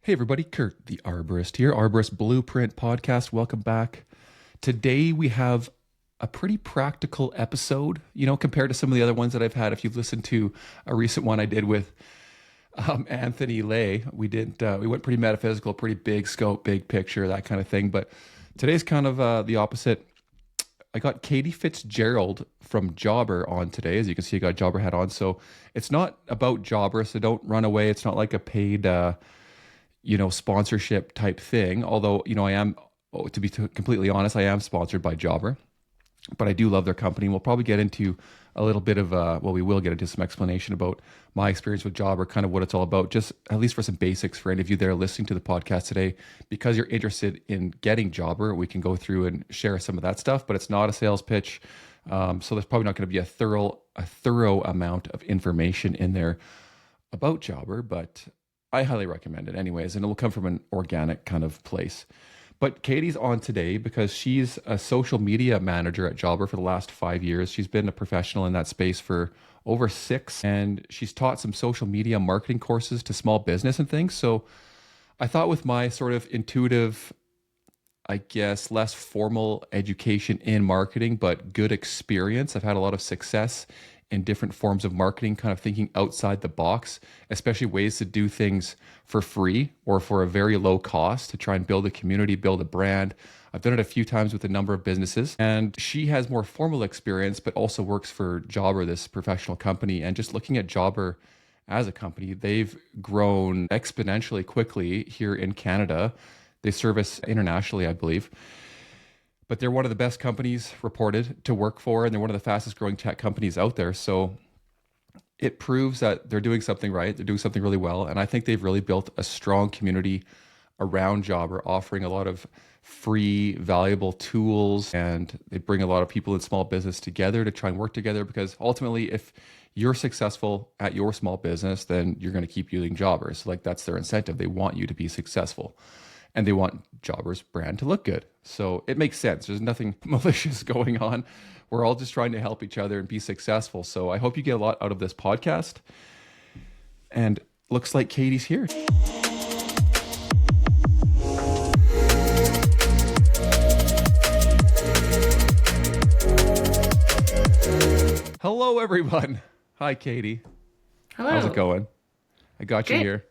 Hey everybody, Kurt the Arborist here, Arborist Blueprint Podcast. Welcome back. Today we have a pretty practical episode, compared to some of the other ones that I've had. If you've listened to a recent one I did with Anthony Lay, we went pretty metaphysical, pretty big scope, big picture, that kind of thing. But today's kind of the opposite. I got Katie Fitzgerald from Jobber on today. As you can see, I got a Jobber hat on. So it's not about Jobber, so don't run away. It's not like a paid sponsorship type thing. Although, I am, to be completely honest, I am sponsored by Jobber, but I do love their company. We'll probably get into a little bit of, we will get into some explanation about my experience with Jobber, kind of what it's all about, just at least for some basics for any of you that are listening to the podcast today. Because you're interested in getting Jobber, we can go through and share some of that stuff, but it's not a sales pitch. So there's probably not going to be a thorough amount of information in there about Jobber, but I highly recommend it anyways, and it will come from an organic kind of place. But Katie's on today because she's a social media manager at Jobber for the last 5 years. She's been a professional in that space for over 6, and she's taught some social media marketing courses to small business and things. So I thought with my sort of intuitive, I guess, less formal education in marketing, but good experience, I've had a lot of success in different forms of marketing, kind of thinking outside the box, especially ways to do things for free or for a very low cost to try and build a community, build a brand. I've done it a few times with a number of businesses, and she has more formal experience, but also works for Jobber, this professional company. And just looking at Jobber as a company, they've grown exponentially quickly here in Canada. They service internationally, I believe. But they're one of the best companies reported to work for, and they're one of the fastest growing tech companies out there. So it proves that they're doing something right. They're doing something really well. And I think they've really built a strong community around Jobber, offering a lot of free, valuable tools. And they bring a lot of people in small business together to try and work together, because ultimately, if you're successful at your small business, then you're going to keep using Jobber. So that's their incentive. They want you to be successful, and they want Jobber's brand to look good. So it makes sense. There's nothing malicious going on. We're all just trying to help each other and be successful. So I hope you get a lot out of this podcast. And looks like Katie's here. Hello, everyone. Hi, Katie. Hello. How's it going? I got you Good. here.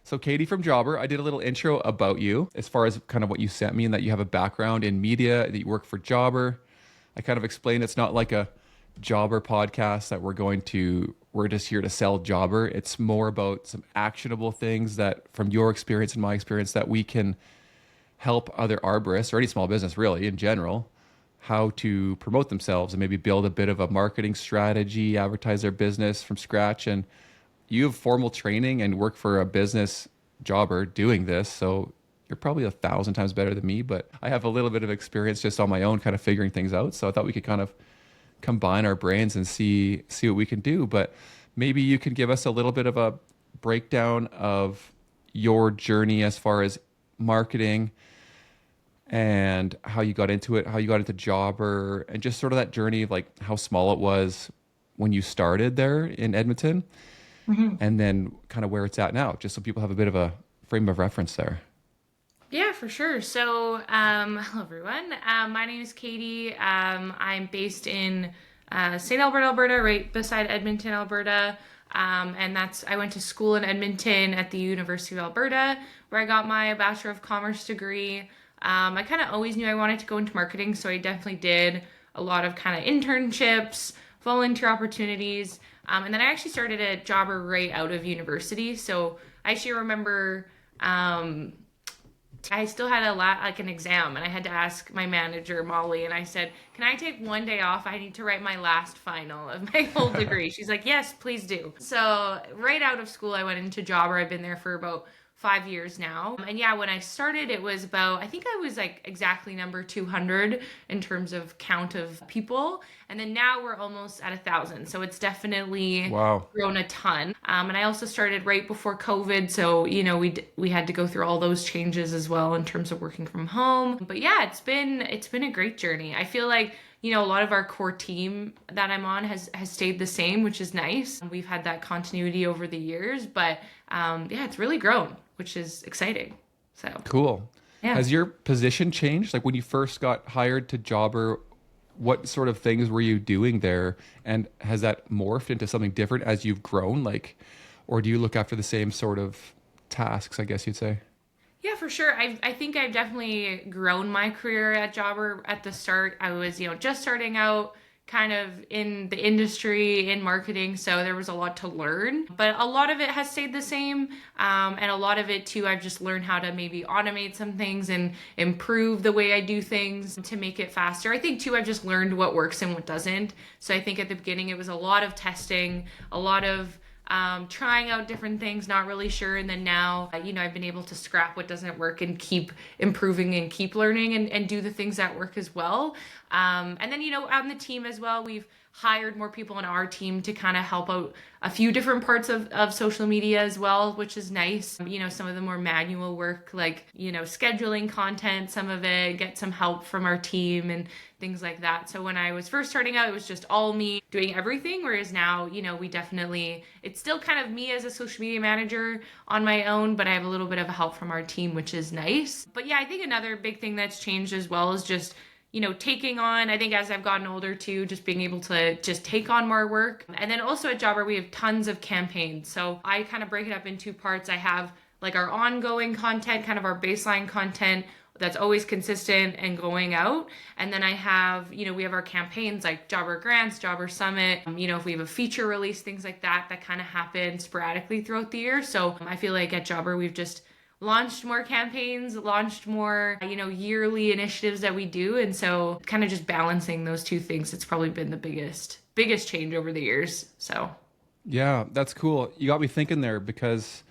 So Katie from Jobber, I did a little intro about you as far as kind of what you sent me, and that you have a background in media, that you work for Jobber. I kind of explained it's not like a Jobber podcast that we're just here to sell Jobber. It's more about some actionable things that, from your experience and my experience, that we can help other arborists or any small business really in general, how to promote themselves and maybe build a bit of a marketing strategy, advertise their business from scratch. And you have formal training and work for a business, Jobber, doing this. So you're probably 1,000 times better than me, but I have a little bit of experience just on my own, kind of figuring things out. So I thought we could kind of combine our brains and see what we can do. But maybe you can give us a little bit of a breakdown of your journey as far as marketing and how you got into it, how you got into Jobber, and just sort of that journey of like how small it was when you started there in Edmonton. Mhm. And then kind of where it's at now, just so people have a bit of a frame of reference there. Yeah, for sure. So, hello everyone. My name is Katie. I'm based in St. Albert, Alberta, right beside Edmonton, Alberta. And I went to school in Edmonton at the University of Alberta, where I got my Bachelor of Commerce degree. I kind of always knew I wanted to go into marketing, so I definitely did a lot of kind of internships, volunteer opportunities. And then I actually started a Jobber right out of university. So I actually remember I still had an exam, and I had to ask my manager, Molly, and I said, can I take one day off? I need to write my last final of my whole degree. She's like, yes, please do. So right out of school, I went into Jobber. I've been there for about 5 years now. And yeah, when I started, it was I think I was like exactly number 200 in terms of count of people. And then now we're almost at 1,000. So it's definitely Wow. grown a ton. And I also started right before COVID. So, we had to go through all those changes as well in terms of working from home. But yeah, it's been a great journey. I feel like a lot of our core team that I'm on has stayed the same, which is nice. We've had that continuity over the years, but yeah, it's really grown, which is exciting. So, Cool. yeah. Has your position changed? Like when you first got hired to Jobber, what sort of things were you doing there? And has that morphed into something different as you've grown? Like, or do you look after the same sort of tasks, I guess you'd say? Yeah, for sure. I think I've definitely grown my career at Jobber. At the start, I was, just starting out kind of in the industry, in marketing, so there was a lot to learn. But a lot of it has stayed the same. And a lot of it too, I've just learned how to maybe automate some things and improve the way I do things to make it faster. I think too, I've just learned what works and what doesn't. So I think at the beginning it was a lot of testing, a lot of trying out different things, not really sure. And then now, I've been able to scrap what doesn't work and keep improving and keep learning and do the things that work as well. And then, on the team as well, we've hired more people on our team to kind of help out a few different parts of social media as well, which is nice. Some of the more manual work, like, scheduling content, some of it, get some help from our team and things like that. So when I was first starting out, it was just all me doing everything. Whereas now, it's still kind of me as a social media manager on my own, but I have a little bit of help from our team, which is nice. But yeah, I think another big thing that's changed as well is just taking on, I think as I've gotten older too, just being able to just take on more work. And then also at Jobber, we have tons of campaigns. So I kind of break it up in two parts. I have like our ongoing content, kind of our baseline content that's always consistent and going out. And then I have, we have our campaigns like Jobber Grants, Jobber Summit, if we have a feature release, things like that, that kind of happen sporadically throughout the year. So I feel like at Jobber, we've just launched more campaigns, launched more, yearly initiatives that we do. And so kind of just balancing those two things, it's probably been the biggest change over the years. So Yeah, that's cool. You got me thinking there because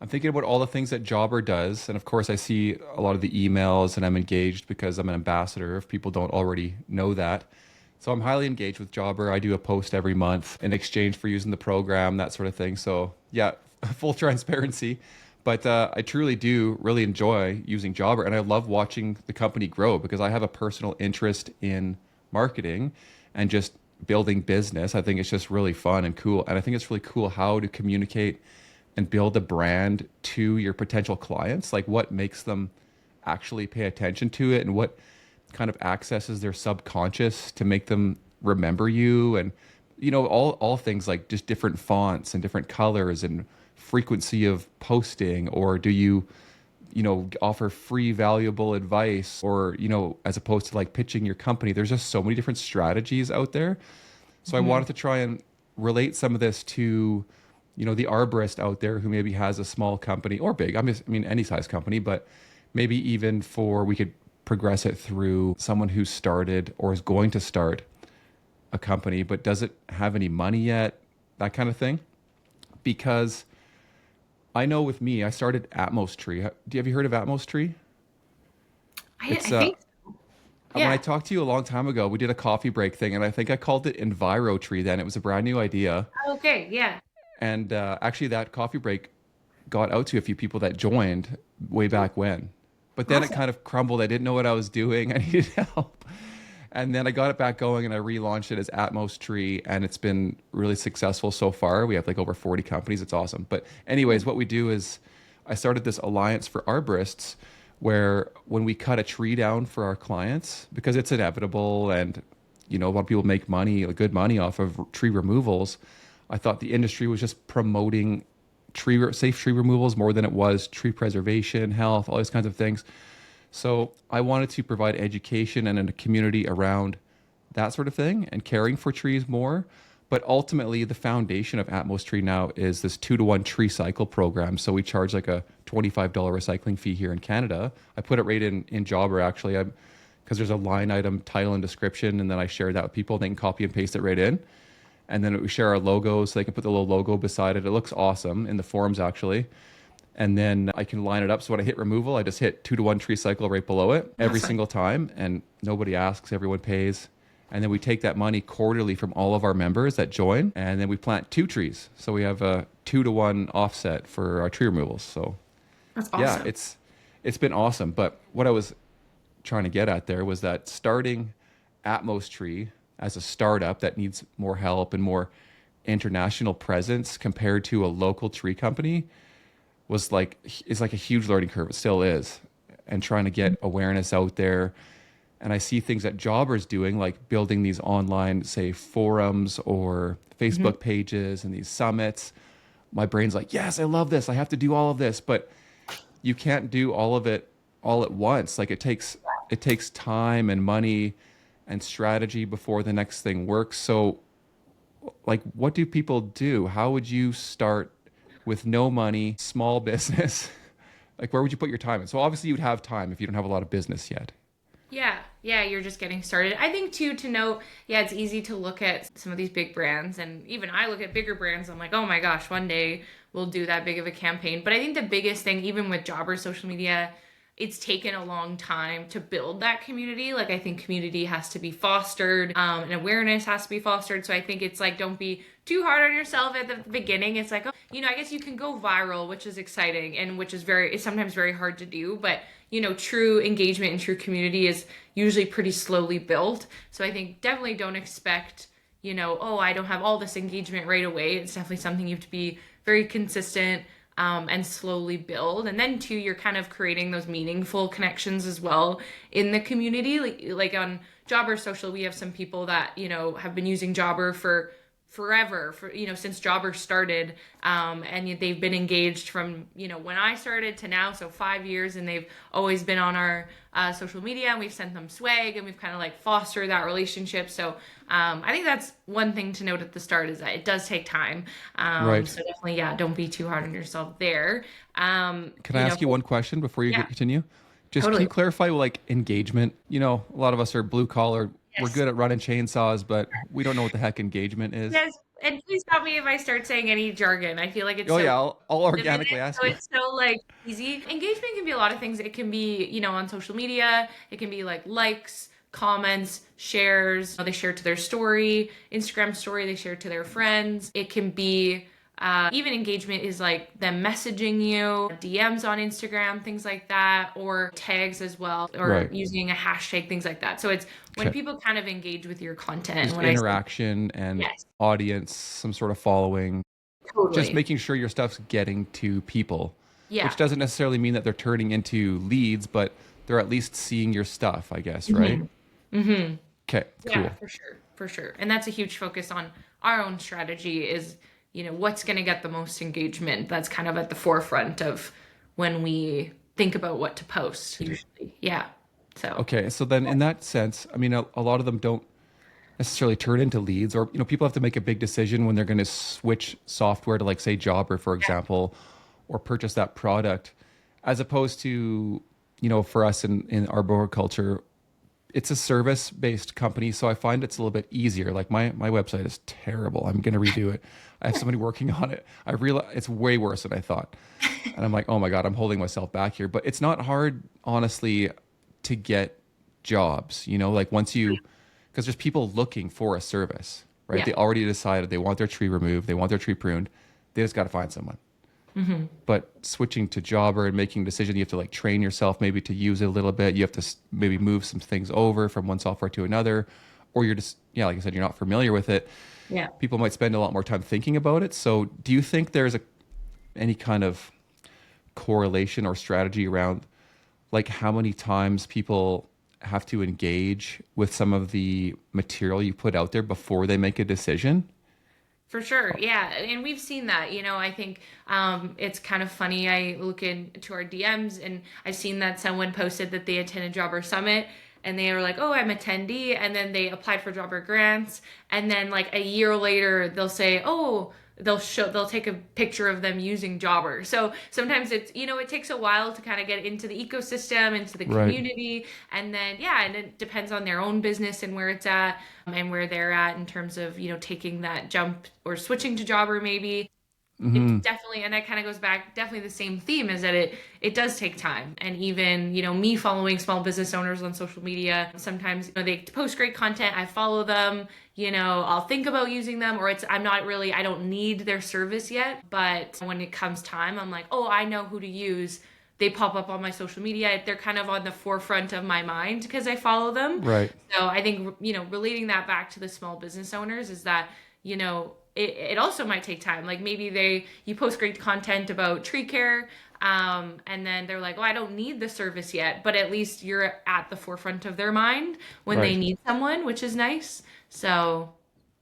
I'm thinking about all the things that Jobber does. And of course, I see a lot of the emails and I'm engaged because I'm an ambassador, if people don't already know that. So I'm highly engaged with Jobber. I do a post every month in exchange for using the program, that sort of thing. So yeah, full transparency. But I truly do really enjoy using Jobber, and I love watching the company grow because I have a personal interest in marketing and just building business. I think it's just really fun and cool. And I think it's really cool how to communicate and build a brand to your potential clients, like what makes them actually pay attention to it and what kind of accesses their subconscious to make them remember you. And all things like just different fonts and different colors and frequency of posting, or do you offer free valuable advice, or as opposed to like pitching your company. There's just so many different strategies out there. So I wanted to try and relate some of this to the arborist out there who maybe has a small company or big, any size company, but maybe even we could progress it through someone who started or is going to start a company but doesn't have any money yet, that kind of thing. Because I know with me, I started Atmos Tree. Have you heard of Atmos Tree? I It's think, when I yeah. talked to you a long time ago, we did a coffee break thing, and I think I called it Enviro Tree then. It was a brand new idea. Okay. Yeah. And actually, that coffee break got out to a few people that joined way back when. But then it Awesome. kind of crumbled. I didn't know what I was doing. I needed help. And then I got it back going and I relaunched it as Atmos Tree, and it's been really successful so far. We have like over 40 companies. It's awesome. But anyways, what we do is I started this alliance for arborists where when we cut a tree down for our clients, because it's inevitable and a lot of people make money, like good money off of tree removals, I thought the industry was just promoting safe tree removals more than it was tree preservation, health, all these kinds of things. So I wanted to provide education and a community around that sort of thing and caring for trees more. But ultimately, the foundation of Atmos Tree now is this 2-to-1 tree cycle program. So we charge like a $25 recycling fee here in Canada. I put it right in Jobber actually, because there's a line item, title, and description, and then I share that with people. They can copy and paste it right in. And then we share our logo so they can put the little logo beside it. It looks awesome in the forums actually. And then I can line it up. So when I hit removal, I just hit 2-to-1 tree cycle right below it every Awesome. single time. And nobody asks, everyone pays. And then we take that money quarterly from all of our members that join. And then we plant 2 trees. So we have a 2-to-1 offset for our tree removals. So That's yeah, awesome. it's been awesome. But what I was trying to get at there was that starting Atmos tree as a startup that needs more help and more international presence compared to a local tree company was like is like a huge learning curve. It still is, and trying to get awareness out there. And I see things that Jobber's doing, like building these online, say, forums or Mhm. Facebook pages and these summits. My brain's like, yes, I love this. I have to do all of this, but you can't do all of it all at once. Like it takes time and money and strategy before the next thing works. So like what do people do? How would you start with no money, small business? Like where would you put your time in? So obviously you'd have time if you don't have a lot of business yet. Yeah, yeah, you're just getting started. I think too to note, yeah, it's easy to look at some of these big brands, and even I look at bigger brands. I'm like, oh my gosh, one day we'll do that big of a campaign. But I think the biggest thing, even with Jobber social media, it's taken a long time to build that community. Like I think community has to be fostered, and awareness has to be fostered. So I think it's like don't be too hard on yourself at the beginning. It's like, oh, I guess you can go viral, which is exciting and which is it's sometimes very hard to do, but true engagement and true community is usually pretty slowly built. So I think definitely don't expect, oh, I don't have all this engagement right away. It's definitely something you have to be very consistent, and slowly build. And then too, you're kind of creating those meaningful connections as well in the community. Like on Jobber Social, we have some people that, have been using Jobber for forever, since Jobber started, and they've been engaged from when I started to now, so 5 years, and they've always been on our social media, and we've sent them swag, and we've kind of like fostered that relationship. So I think that's one thing to note at the start, is that it does take time. Right. So definitely, yeah, don't be too hard on yourself there. Can I ask you one question before you Yeah, continue? Just can totally. you clarify like engagement? A lot of us are blue collar. We're Yes. good at running chainsaws, but we don't know what the heck engagement is. Yes, and please stop me if I start saying any jargon. I feel like it's Oh so yeah, I'll in a minute, organically ask so you. it's so like easy. Engagement can be a lot of things. It can be, on social media. It can be like likes, comments, shares. They share to their story, Instagram story. They share to their friends. It can be even engagement is like them messaging you, DMs on Instagram, things like that, or tags as well, or Right. using a hashtag, things like that. So it's when Okay. people kind of engage with your content. And Just when I say interaction and yes, audience, some sort of following. Just totally. making sure your stuff's getting to people, which Yeah. doesn't necessarily mean that they're turning into leads, but they're at least seeing your stuff, I guess, right? Hmm. Hmm. Okay, Yeah, cool. for sure. For sure. And that's a huge focus on our own strategy is, what's going to get the most engagement. That's kind of at the forefront of when we think about what to post usually. Yeah. So, Okay, so then in that sense, I mean, a lot of them don't necessarily turn into leads, or people have to make a big decision when they're going to switch software to, like, say, Jobber, for example, or purchase that product, as opposed to for us in arboriculture, it's a service based company, so I find it's a little bit easier. Like my website is terrible. I'm going to redo it. I have somebody working on it. I realize it's way worse than I thought, and I'm like, oh my god, I'm holding myself back here. But it's not hard, honestly, to get jobs. Like once you, because there's people looking for a service, right? yeah. They already decided they want their tree removed, they want their tree pruned. They just got to find someone. Hmm. But switching to Jobber and making a decision, you have to like train yourself maybe to use it a little bit. You have to maybe move some things over from one software to another, or you're just, yeah, like I said, you're not familiar with it. Yeah. People might spend a lot more time thinking about it. So do you think there's any kind of correlation or strategy around like how many times people have to engage with some of the material you put out there before they make a decision? For sure. Yeah. And we've seen that, I think it's kind of funny. I look into our DMs and I've seen that someone posted that they attended Jobber Summit and they were like, oh, I'm attendee. And then they applied for Jobber grants. And then like a year later, they'll say, oh, they'll take a picture of them using Jobber. So sometimes it's, it takes a while to kind of get into the ecosystem, into the Right. community. And then, yeah, and it depends on their own business and where it's at, and where they're at in terms of, taking that jump or switching to Jobber maybe. It's Hmm. definitely, and that kind of goes back, definitely the same theme is that it does take time. And even, me following small business owners on social media, sometimes, they post great content, I follow them, I'll think about using them, or I'm not really, I don't need their service yet. But when it comes time, I'm like, oh, I know who to use they pop up on my social media. They're kind of on the forefront of my mind because I follow them. Right. So I think, relating that back to the small business owners is that, it also might take time. Like maybe you post great content about tree care, and then they're like, oh, I don't need the service yet, but at least you're at the forefront of their mind when they Right. need someone, which is nice. So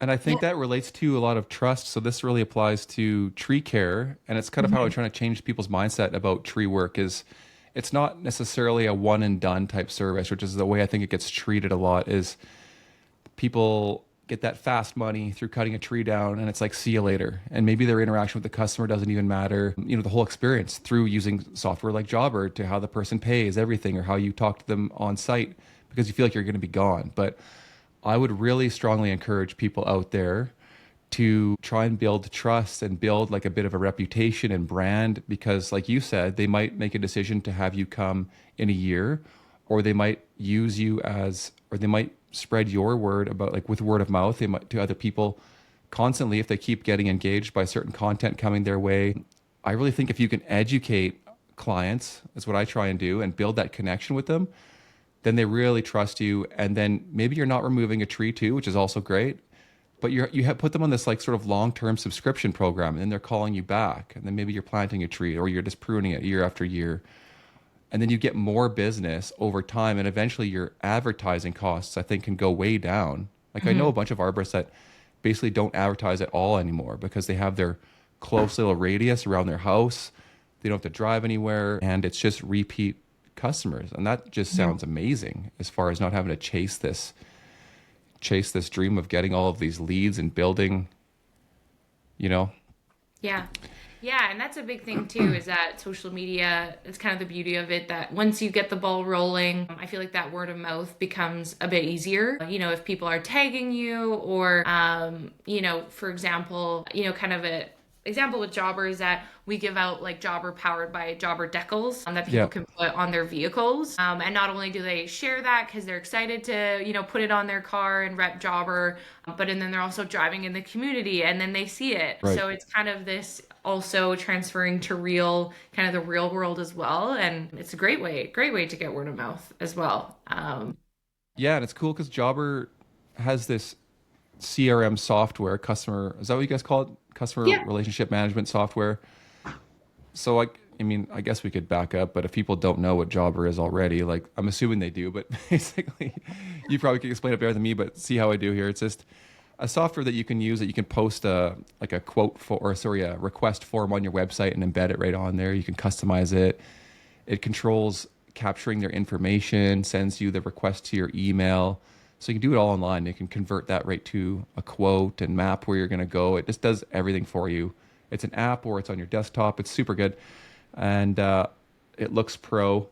And I yeah. think that relates to a lot of trust. So this really applies to tree care, and it's kind of how I'm Mhm. trying to change people's mindset about tree work. Is it's not necessarily a one and done type service, which is the way I think it gets treated a lot. Is people get that fast money through cutting a tree down, and it's like see you later, and maybe their interaction with the customer doesn't even matter. The whole experience through using software like Jobber, to how the person pays everything, or how you talk to them on site, because you feel like you're going to be gone. But I would really strongly encourage people out there to try and build trust and build like a bit of a reputation and brand, because like you said, they might make a decision to have you come in a year, or they might use you as, or they might spread your word about, like, with word of mouth, they might to other people constantly if they keep getting engaged by certain content coming their way. I really think if you can educate clients, that's what I try and do, and build that connection with them, then they really trust you. And then maybe you're not removing a tree too, which is also great, but you have put them on this like sort of long-term subscription program, and then they're calling you back, and then maybe you're planting a tree, or you're just pruning it year after year, and then you get more business over time, and eventually your advertising costs, I think, can go way down. Like I know a Mhm. bunch of arborists that basically don't advertise at all anymore because they have their close little radius around their house. They don't have to drive anywhere, and it's just repeat customers, and that just Mhm. sounds amazing as far as not having to chase this dream of getting all of these leads and building, you know. Yeah. Yeah, and that's a big thing too, is that social media is kind of the beauty of it, that once you get the ball rolling, I feel like that word of mouth becomes a bit easier. If people are tagging you, or for example, kind of a example with Jobber is that we give out like Jobber powered by Jobber decals, that people Yeah. can put on their vehicles. And not only do they share that because they're excited to, put it on their car and rep Jobber, but and then they're also driving in the community and then they see it. Right. So it's kind of this also transferring to real, kind of the real world as well. And it's a great way to get word of mouth as well. Yeah, and it's cool because Jobber has this CRM software, customer, is that what you guys call it? Customer Yeah. relationship management software. So I mean, I guess we could back up, but if people don't know what Jobber is already, like I'm assuming they do, but basically, you probably could explain it better than me. But see how I do here. It's just a software that you can use, that you can post a like a quote for, or sorry, a request form on your website and embed it right on there. You can customize it. It controls capturing their information, sends you the request to your email. So you can do it all online. You can convert that right to a quote and map where you're going to go. It just does everything for you. It's an app, or it's on your desktop. It's super good. And it looks pro.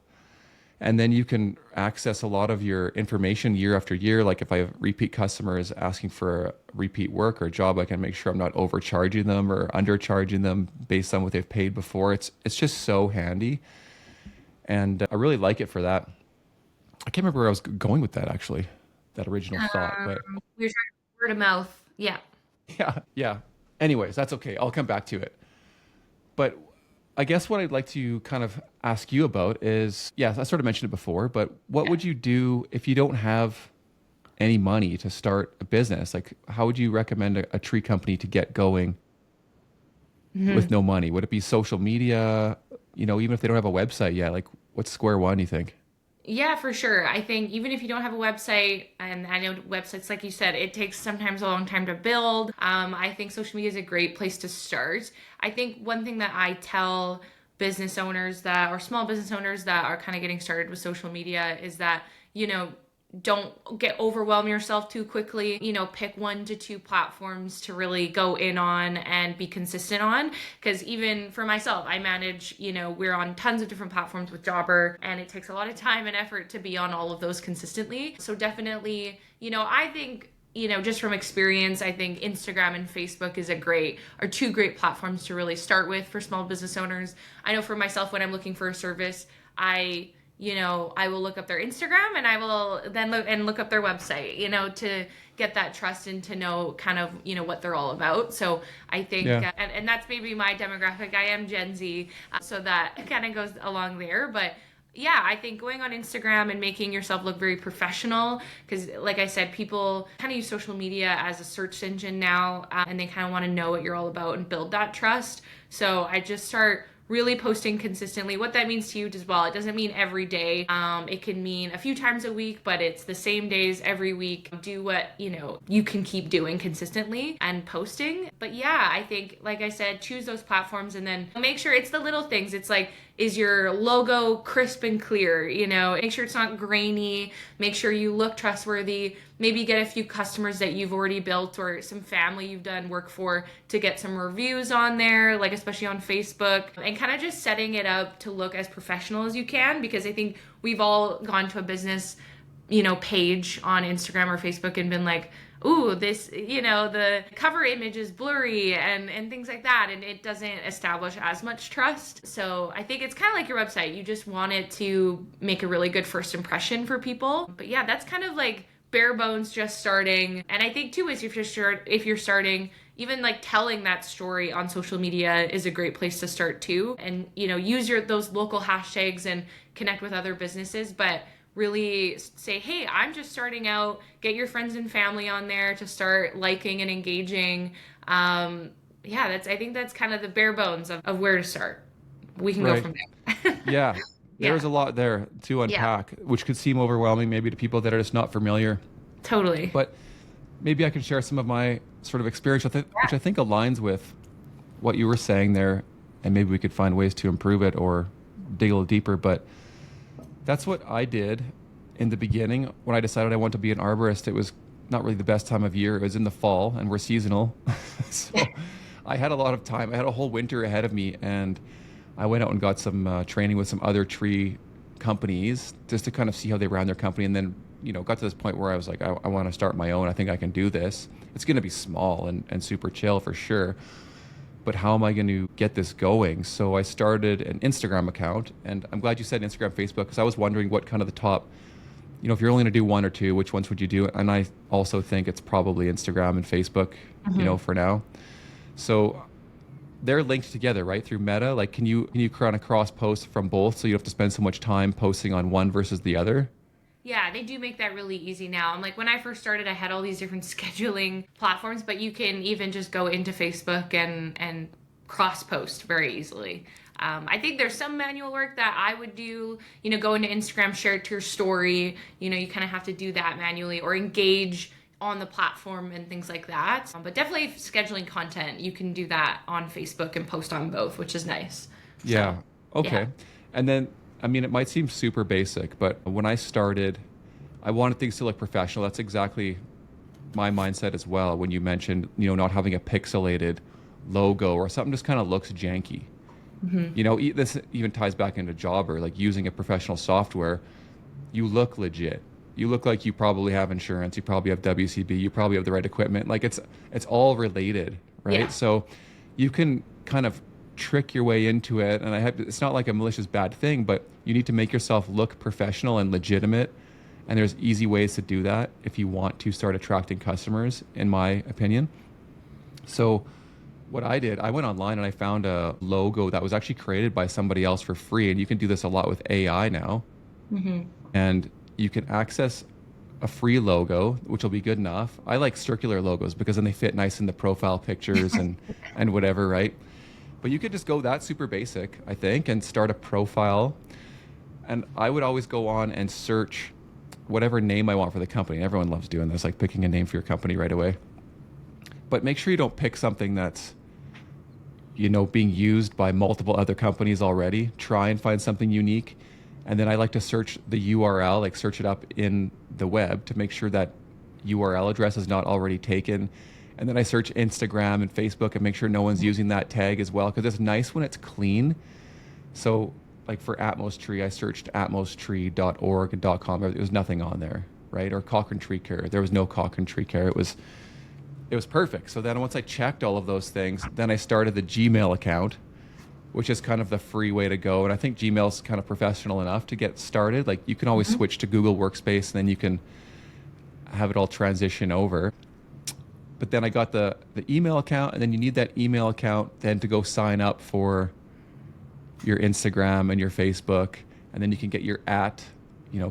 And then you can access a lot of your information year after year. Like if I have repeat customers asking for repeat work or a job, I can make sure I'm not overcharging them or undercharging them based on what they've paid before. It's just so handy, and I really like it for that. I can't remember where I was going with that actually, that original thought, but We were talking word of mouth. Yeah. yeah, yeah. Anyways, that's okay. I'll come back to it. But I guess what I'd like to kind of ask you about is, yes, I sort of mentioned it before, but what Yeah. would you do if you don't have any money to start a business? Like, how would you recommend a tree company to get going with Mhm. no money? Would it be social media? Even if they don't have a website yet, like what's square one, you think? Yeah, for sure. I think even if you don't have a website, and I know websites, like you said, it takes sometimes a long time to build. I think social media is a great place to start. I think one thing that I tell business owners that, or small business owners that are kind of getting started with social media, is that, don't get overwhelm yourself too quickly. Pick 1 to 2 platforms to really go in on and be consistent on. Because even for myself, I manage, we're on tons of different platforms with Jobber, and it takes a lot of time and effort to be on all of those consistently. So definitely, I think, just from experience, I think Instagram and Facebook are 2 great platforms to really start with for small business owners. I know for myself, when I'm looking for a service, I I will look up their Instagram, and I will then look up their website, to get that trust and to know kind of, what they're all about. So I think, Yeah. and that's maybe my demographic. I am Gen Z, so that kind of goes along there. But yeah, I think going on Instagram and making yourself look very professional, because like I said, people kind of use social media as a search engine now, and they kind of want to know what you're all about and build that trust. So I just start really posting consistently. What that means to you as well, it doesn't mean every day. It can mean a few times a week, but it's the same days every week. Do what you can keep doing consistently and posting. But yeah, I think, like I said, choose those platforms and then make sure it's the little things. It's like, is your logo crisp and clear? Make sure it's not grainy. Make sure you look trustworthy. Maybe get a few customers that you've already built or some family you've done work for to get some reviews on there, like especially on Facebook, and kind of just setting it up to look as professional as you can, because I think we've all gone to a business, page on Instagram or Facebook and been like, ooh, this, the cover image is blurry and things like that. And it doesn't establish as much trust. So I think it's kind of like your website. You just want it to make a really good first impression for people. But yeah, that's kind of like bare bones just starting. And I think too is if you're starting, even like telling that story on social media is a great place to start too. And, use those local hashtags and connect with other businesses. But really say, hey, I'm just starting out. Get your friends and family on there to start liking and engaging. I think that's kind of the bare bones of where to start. We can go Right. from there. Yeah. Yeah. There's a lot there to Yeah, unpack, which could seem overwhelming maybe to people that are just not familiar. totally. But maybe I can share some of my sort of experience with it, which I think aligns with what you were saying there, and maybe we could find ways to improve it or dig a little deeper. But that's what I did in the beginning when I decided I wanted to be an arborist. It was not really the best time of year. It was in the fall, and we're seasonal. So I had a lot of time. I had a whole winter ahead of me, and I went out and got some training with some other tree companies just to kind of see how they ran their company. And then, got to this point where I was like, I want to start my own. I think I can do this. It's going to be small and super chill for sure. But how am I going to get this going? So I started an Instagram account, and I'm glad you said Instagram, Facebook, because I was wondering what kind of the top, if you're only going to do one or two, which ones would you do? And I also think it's probably Instagram and Facebook, for now. So they're linked together, right? Through Meta. Like, can you kind of cross post from both so you don't have to spend so much time posting on one versus the other? Yeah, they do make that really easy now. And like when I first started, I had all these different scheduling platforms, but you can even just go into Facebook and cross post very easily. I think there's some manual work that I would do, go into Instagram, share it to your story. You kind of have to do that manually or engage on the platform and things like that. But definitely scheduling content, you can do that on Facebook and post on both, which is nice. Yeah. So, Okay. yeah. And then, it might seem super basic, but when I started, I wanted things to look professional. That's exactly my mindset as well. When you mentioned, not having a pixelated logo or something just kind of looks janky. This even ties back into Jobber, like using a professional software. You look legit. You look like you probably have insurance. You probably have WCB. You probably have the right equipment. Like it's all related, right? Yeah. So you can kind of trick your way into it. And it's not like a malicious bad thing, but you need to make yourself look professional and legitimate. And there's easy ways to do that if you want to start attracting customers, in my opinion. So what I did, I went online and I found a logo that was actually created by somebody else for free. And you can do this a lot with AI now. And you can access a free logo, which will be good enough. I like circular logos because then they fit nice in the profile pictures and whatever, right? But you could just go that super basic, I think, and start a profile. And I would always go on and search whatever name I want for the company. Everyone loves doing this, like picking a name for your company right away. But make sure you don't pick something that's, being used by multiple other companies already. Try and find something unique. And then I like to search the URL, like search it up in the web to make sure that URL address is not already taken. And then I search Instagram and Facebook and make sure no one's using that tag as well, because it's nice when it's clean. So like for Atmos Tree, I searched atmostree.org and .com. There was nothing on there, right? Or Cochrane Tree Care. There was no Cochrane Tree Care. It was perfect. So then once I checked all of those things, then I started the Gmail account. which is kind of the free way to go. And I think Gmail's kind of professional enough to get started. Like you can always Mhm. switch to Google Workspace and then you can have it all transition over. But then I got the email account, and then you need that email account then to go sign up for your Instagram and your Facebook, and then you can get your at,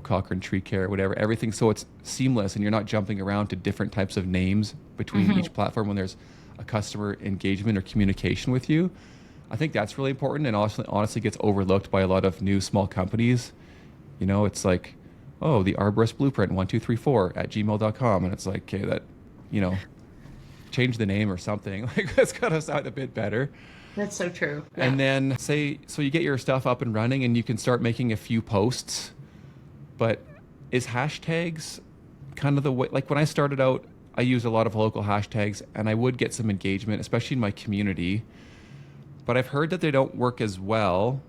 Cochrane Tree Care, whatever, everything. So it's seamless, and you're not jumping around to different types of names between Mhm. each platform when there's a customer engagement or communication with you. I think that's really important, and honestly gets overlooked by a lot of new small companies. It's like, oh, the Arborist Blueprint 1234 at gmail.com, and it's like, okay, that, you know, change the name or something. Like that's gotta sound a bit better. That's so true. Yeah. And then say, so you get your stuff up and running and you can start making a few posts. But is hashtags kind of the way, like when I started out, I used a lot of local hashtags and I would get some engagement, especially in my community. But I've heard that they don't work as well.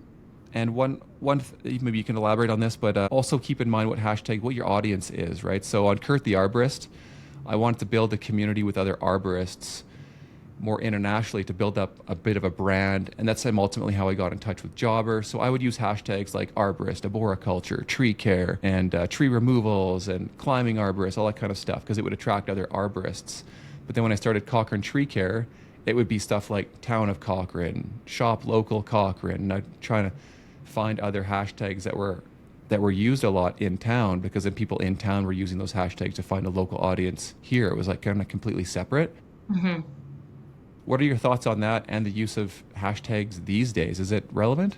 And maybe you can elaborate on this, but also keep in mind what your audience is, right? So on Kurt the Arborist, I wanted to build a community with other arborists more internationally to build up a bit of a brand. And that's ultimately how I got in touch with Jobber. So I would use hashtags like arborist, arboriculture, tree care, and tree removals, and climbing arborists, all that kind of stuff, because it would attract other arborists. But then when I started Cochrane Tree Care, it would be stuff like town of Cochrane, shop local Cochrane. And I'm trying to find other hashtags that were used a lot in town, because then people in town were using those hashtags to find a local audience here. It was like kind of completely separate. Mhm. What are your thoughts on that and the use of hashtags these days? Is it relevant?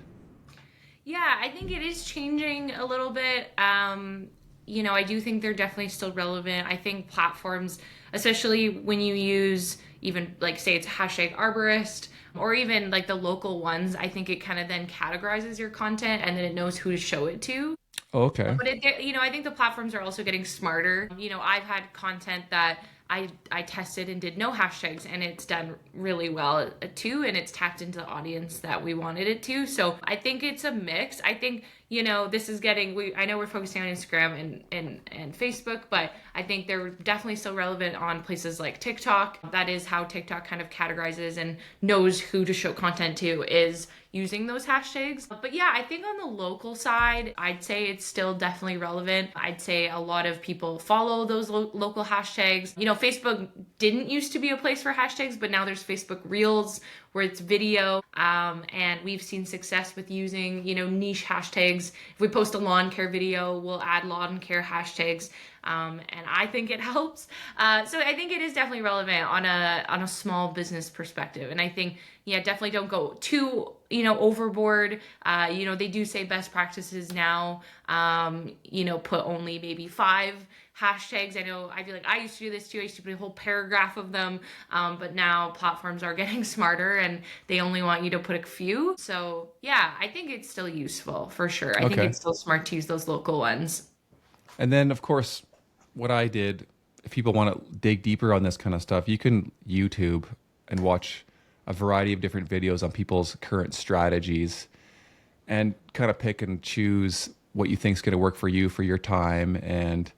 Yeah, I think it is changing a little bit. I do think they're definitely still relevant. I think platforms, especially when you use even like say it's hashtag arborist or even like the local ones, I think it kind of then categorizes your content and then it knows who to show it to. Oh, okay. But I think the platforms are also getting smarter. I've had content that I tested and did no hashtags, and it's done really well too, and it's tapped into the audience that we wanted it to. So I think it's a mix. I think this is getting. I know we're focusing on Instagram and Facebook, but I think they're definitely still relevant on places like TikTok. That is how TikTok kind of categorizes and knows who to show content to, is using those hashtags. But yeah, I think on the local side, I'd say it's still definitely relevant. I'd say a lot of people follow those local hashtags. Facebook didn't used to be a place for hashtags, but now there's Facebook Reels where it's video. And we've seen success with using, niche hashtags. If we post a lawn care video, we'll add lawn care hashtags. And I think it helps. So I think it is definitely relevant on a small business perspective. And I think, yeah, definitely don't go too, overboard. They do say best practices now, put only maybe 5 hashtags. I feel like I used to do this too. I used to put a whole paragraph of them. But now platforms are getting smarter and they only want you to put a few. So yeah, I think it's still useful for sure. I think Okay. it's still smart to use those local ones. And then, of course, what I did, if people want to dig deeper on this kind of stuff, you can YouTube and watch a variety of different videos on people's current strategies and kind of pick and choose what you think is going to work for you for your time, and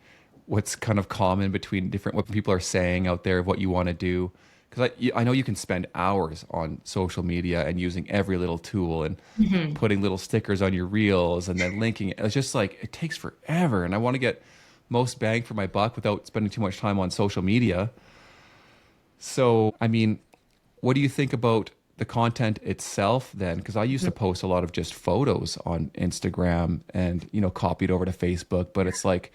what's kind of common between different what people are saying out there of what you want to do. Because I know you can spend hours on social media and using every little tool and Mhm. putting little stickers on your reels and then linking it. It's just like it takes forever, and I want to get most bang for my buck without spending too much time on social media. So, I mean, what do you think about the content itself then? Because I used to post a lot of just photos on Instagram and, copied over to Facebook, but it's like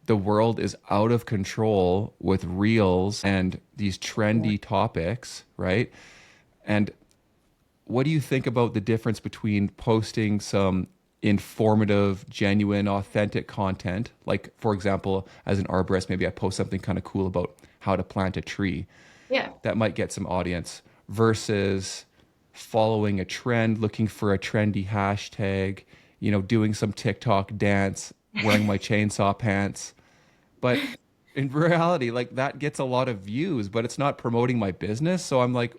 the world is out of control with reels and these trendy topics, right? And what do you think about the difference between posting some informative, genuine, authentic content? Like, for example, as an arborist, maybe I post something kind of cool about how to plant a tree Yeah. that might get some audience, versus following a trend, looking for a trendy hashtag, doing some TikTok dance, wearing my chainsaw pants. But in reality, like that gets a lot of views, but it's not promoting my business. So I'm like,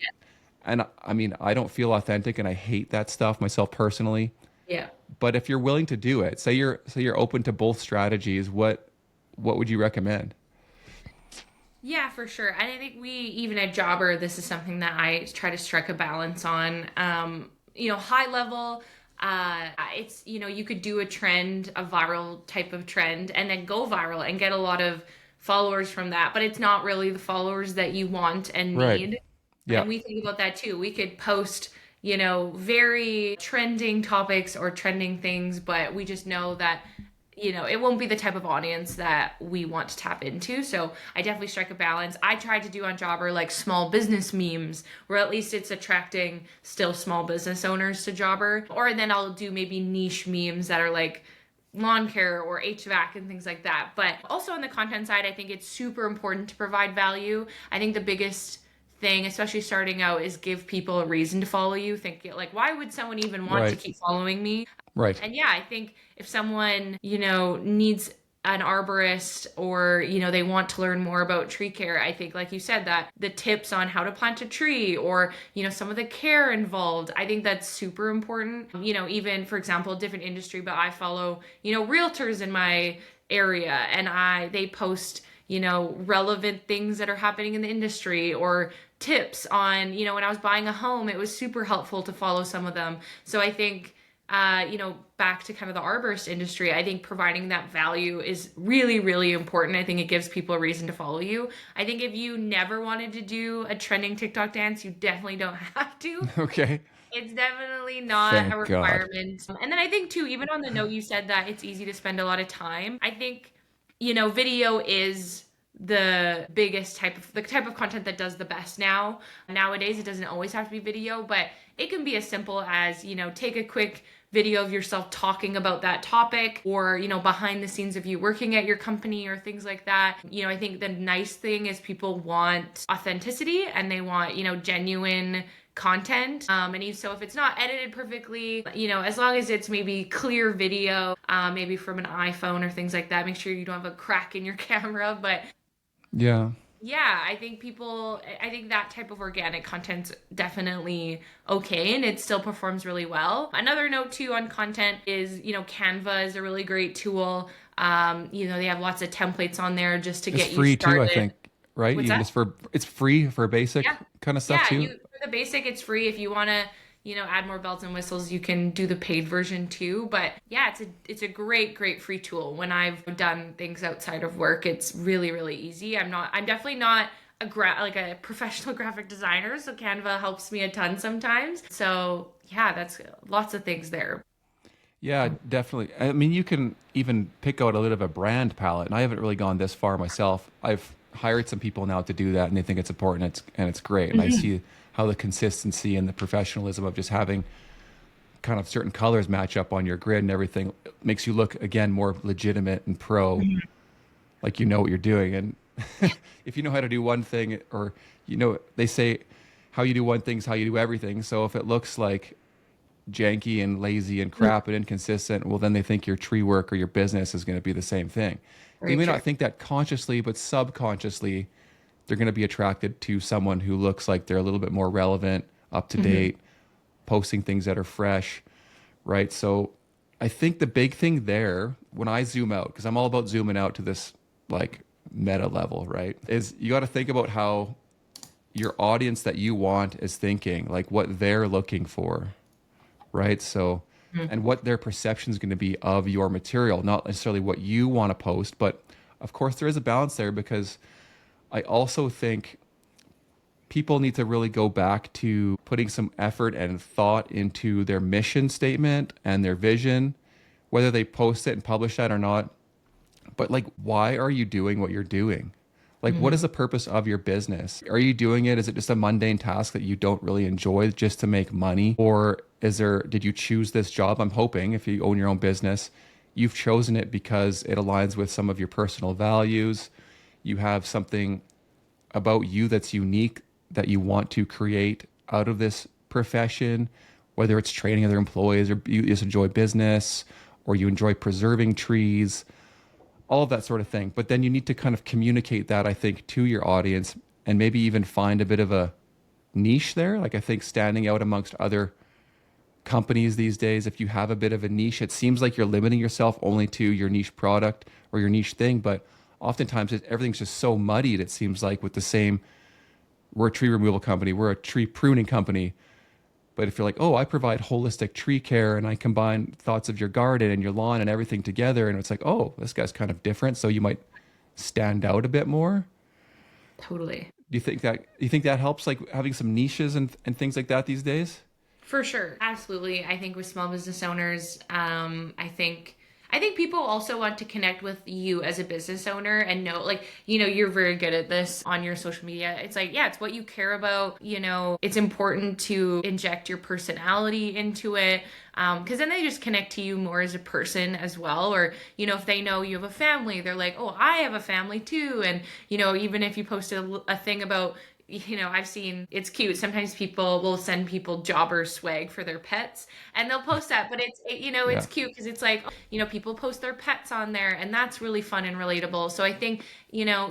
and I mean, I don't feel authentic and I hate that stuff myself personally. Yeah. But if you're willing to do it, say you're open to both strategies, what would you recommend? Yeah, for sure. And I think even at Jobber, this is something that I try to strike a balance on. high level. It's, you could do a trend, a viral type of trend, and then go viral and get a lot of followers from that. But it's not really the followers that you want and Right. need. Yeah. And we think about that too. We could post, very trending topics or trending things, but we just know that, it won't be the type of audience that we want to tap into. So I definitely strike a balance. I tried to do on Jobber like small business memes, where at least it's attracting still small business owners to Jobber. Or then I'll do maybe niche memes that are like lawn care or HVAC and things like that. But also on the content side, I think it's super important to provide value. I think the biggest thing, especially starting out, is give people a reason to follow you. Think like, why would someone even want to Right. keep following me? Right. And yeah, I think if someone, needs an arborist, or, they want to learn more about tree care, I think, like you said, that the tips on how to plant a tree, or, some of the care involved, I think that's super important. Even for example, different industry, but I follow, realtors in my area, and they post, relevant things that are happening in the industry, or tips on, when I was buying a home, it was super helpful to follow some of them. So I think, back to kind of the arborist industry, I think providing that value is really, really important. I think it gives people a reason to follow you. I think if you never wanted to do a trending TikTok dance, you definitely don't have to. Okay. It's definitely not a Thank God. requirement. And then I think too, even on the note you said that it's easy to spend a lot of time, I think, video is the type of content that does the best now. Nowadays, it doesn't always have to be video, but it can be as simple as, take a quick video of yourself talking about that topic, or, behind the scenes of you working at your company, or things like that. I think the nice thing is people want authenticity, and they want, genuine content. So if it's not edited perfectly, as long as it's maybe clear video, maybe from an iPhone or things like that, make sure you don't have a crack in your camera. But Yeah. yeah, I think that type of organic content's definitely okay, and it still performs really well. Another note too on content is, Canva is a really great tool. They have lots of templates on there just to It's get you free too, I started. think. Right? What's Even that? just it's free for basic Yeah. kind of stuff Yeah, too. for the basic, it's free. If you want to, add more bells and whistles, you can do the paid version too. But yeah, it's a great free tool. When I've done things outside of work, it's really, really easy. I'm definitely not like a professional graphic designer, so Canva helps me a ton sometimes. So yeah, that's lots of things there. Yeah, definitely. I mean, you can even pick out a little bit of a brand palette, and I haven't really gone this far myself. I've hired some people now to do that, and they think it's important. It's great, and I see how the consistency and the professionalism of just having kind of certain colors match up on your grid and everything makes you look again more legitimate and pro, like you know what you're doing. And if you know how to do one thing, or they say how you do one thing is how you do everything. So if it looks like janky and lazy and crap and inconsistent, well, then they think your tree work or your business is going to be the same thing. They Very may true. not think that consciously, but subconsciously, they're going to be attracted to someone who looks like they're a little bit more relevant, up to date, posting things that are fresh, right? So I think the big thing there, when I zoom out, because I'm all about zooming out to this like meta level, right? Is you got to think about how your audience that you want is thinking, like what they're looking for, right? So, and what their perception is going to be of your material, not necessarily what you want to post, but of course there is a balance there, because I also think people need to really go back to putting some effort and thought into their mission statement and their vision, whether they post it and publish that or not. But like, why are you doing what you're doing? Like, what is the purpose of your business? Are you doing it? Is it just a mundane task that you don't really enjoy just to make money? Or did you choose this job? I'm hoping if you own your own business, you've chosen it because it aligns with some of your personal values. You have something about you that's unique that you want to create out of this profession, whether it's training other employees, or you just enjoy business, or you enjoy preserving trees, all of that sort of thing. But then you need to kind of communicate that, I think, to your audience, and maybe even find a bit of a niche there. Like, I think standing out amongst other companies these days, if you have a bit of a niche, it seems like you're limiting yourself only to your niche product or your niche thing. But oftentimes everything's just so muddied, it seems like, with the same, we're a tree removal company, we're a tree pruning company. But if you're like, oh, I provide holistic tree care and I combine thoughts of your garden and your lawn and everything together, and it's like, oh, this guy's kind of different, so you might stand out a bit more. Totally. Do you think that helps, like having some niches and things like that these days? For sure. Absolutely. I think with small business owners, I think people also want to connect with you as a business owner and know, like, you're very good at this on your social media. It's like, yeah, it's what you care about. It's important to inject your personality into it. Because then they just connect to you more as a person as well. Or, if they know you have a family, they're like, oh, I have a family too. And, even if you post a thing about, I've seen it's cute. Sometimes people will send people jobber swag for their pets and they'll post that, but it's Yeah. cute because it's like, people post their pets on there and that's really fun and relatable. So I think,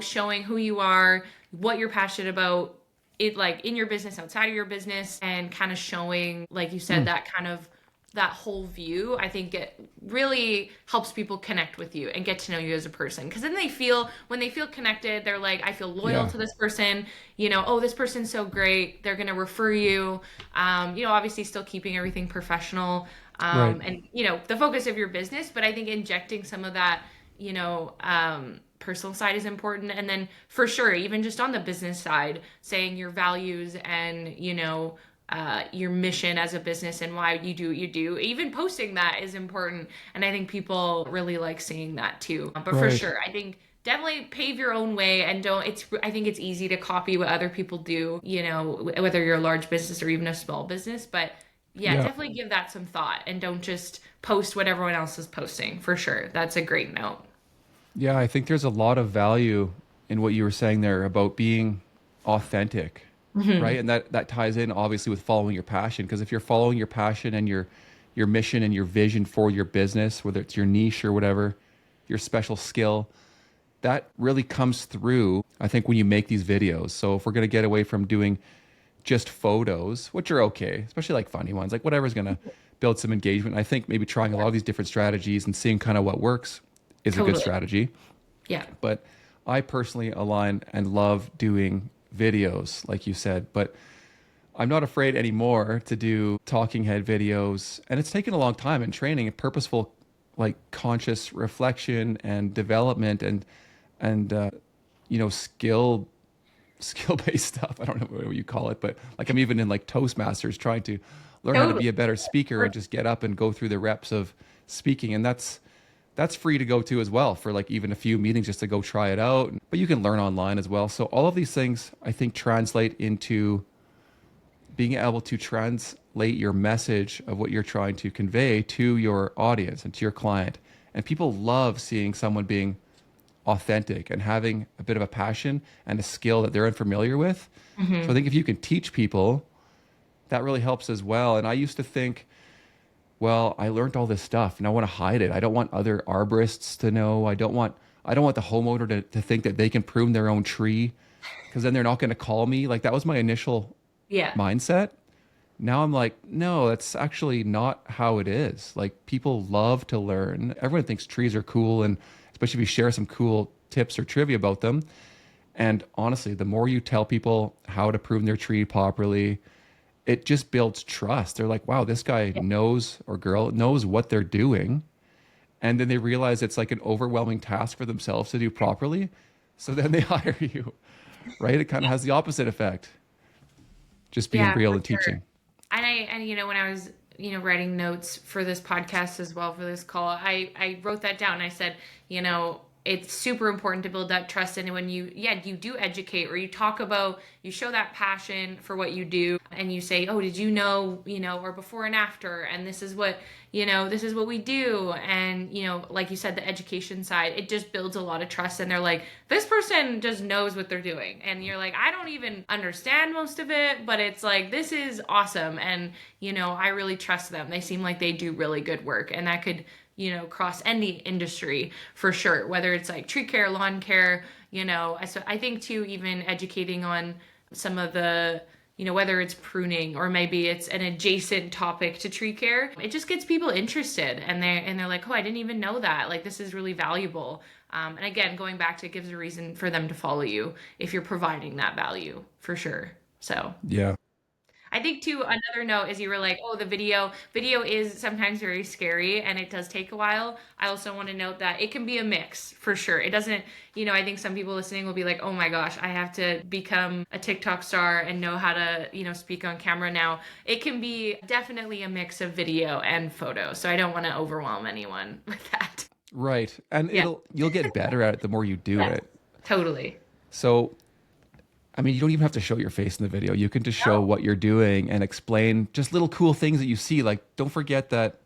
showing who you are, what you're passionate about, it like in your business, outside of your business, and kind of showing, like you said, Hmm. that kind of that whole view, I think it really helps people connect with you and get to know you as a person. Because then when they feel connected, they're like, I feel loyal Yeah. to this person. Oh, this person's so great. They're going to refer you. Obviously still keeping everything professional, Right. and, the focus of your business. But I think injecting some of that, personal side is important. And then for sure, even just on the business side, saying your values and, your mission as a business and why you do what you do. Even posting that is important. And I think people really like seeing that too. But for Right. sure, I think definitely pave your own way and don't I think it's easy to copy what other people do, whether you're a large business or even a small business. But yeah, Yeah. definitely give that some thought and don't just post what everyone else is posting. For sure. That's a great note. Yeah, I think there's a lot of value in what you were saying there about being authentic, Hmm. right? And that ties in obviously with following your passion. Because if you're following your passion and your mission and your vision for your business, whether it's your niche or whatever, your special skill, that really comes through, I think, when you make these videos. So if we're gonna get away from doing just photos, which are okay, especially like funny ones, like whatever's gonna build some engagement, I think maybe trying a lot of these different strategies and seeing kind of what works is a good Totally. strategy. Yeah. But I personally align and love doing videos, like you said, but I'm not afraid anymore to do talking head videos. And it's taken a long time in training and purposeful, like conscious reflection and development and skill based stuff. I don't know what you call it, but like I'm even in like Toastmasters trying to learn how to Totally. be a better speaker and just get up and go through the reps of speaking. And that's free to go to as well for like even a few meetings just to go try it out. But you can learn online as well. So all of these things I think translate into being able to translate your message of what you're trying to convey to your audience and to your client. And people love seeing someone being authentic and having a bit of a passion and a skill that they're unfamiliar with. So I Hmm. think if you can teach people, that really helps as well. And I used to think, well, I learned all this stuff and I want to hide it. I don't want other arborists to know. I don't want the homeowner to think that they can prune their own tree because then they're not going to call me. Like that was my initial Yeah. mindset. Now I'm like, no, that's actually not how it is. Like people love to learn. Everyone thinks trees are cool, and especially if you share some cool tips or trivia about them. And honestly, the more you tell people how to prune their tree properly, it just builds trust. They're like, wow, this guy knows or girl knows what they're doing. And then they realize it's like an overwhelming task for themselves to do properly. So then they hire you, right? It kind of has the opposite effect, just being Yeah, real for and sure. teaching. And when I was writing notes for this podcast as well for this call, I wrote that down. I said, it's super important to build that trust. And when you do educate or you talk about, you show that passion for what you do and you say, oh, did you know, or before and after, and this is what we do. And, like you said, the education side, it just builds a lot of trust. And they're like, this person just knows what they're doing. And you're like, I don't even understand most of it, but it's like, this is awesome. And, I really trust them. They seem like they do really good work. And that could, cross any industry for sure, whether it's like tree care, lawn care, So I think too, even educating on some of the, whether it's pruning or maybe it's an adjacent topic to tree care, it just gets people interested and they're like, oh, I didn't even know that. Like this is really valuable. And again, going back to it gives a reason for them to follow you if you're providing that value for sure. So Yeah. I think too, another note is you were like, oh, the video is sometimes very scary and it does take a while. I also want to note that it can be a mix for sure. It doesn't, I think some people listening will be like, oh my gosh, I have to become a TikTok star and know how to, speak on camera now. It can be definitely a mix of video and photo. So I don't want to overwhelm anyone with that. Right. And Yeah. you'll get better at it the more you do Yes, it. totally. So, I mean, you don't even have to show your face in the video. You can just show No. what you're doing and explain just little cool things that you see. Like, don't forget that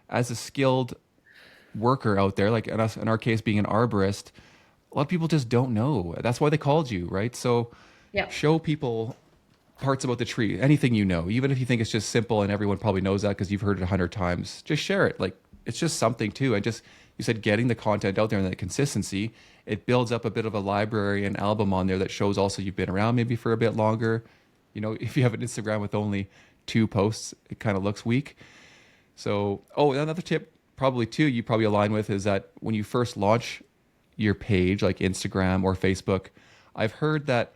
as a skilled worker out there, like in our case being an arborist, a lot of people just don't know. That's why they called you, right? So Yep. show people parts about the tree, anything you know, even if you think it's just simple and everyone probably knows that because you've heard it 100 times, just share it. Like it's just something too. And just, you said getting the content out there and that consistency, it builds up a bit of a library and album on there that shows also you've been around maybe for a bit longer. If you have an Instagram with only 2 posts, it kind of looks weak. So, oh, another tip probably too, you probably align with is that when you first launch your page, like Instagram or Facebook, I've heard that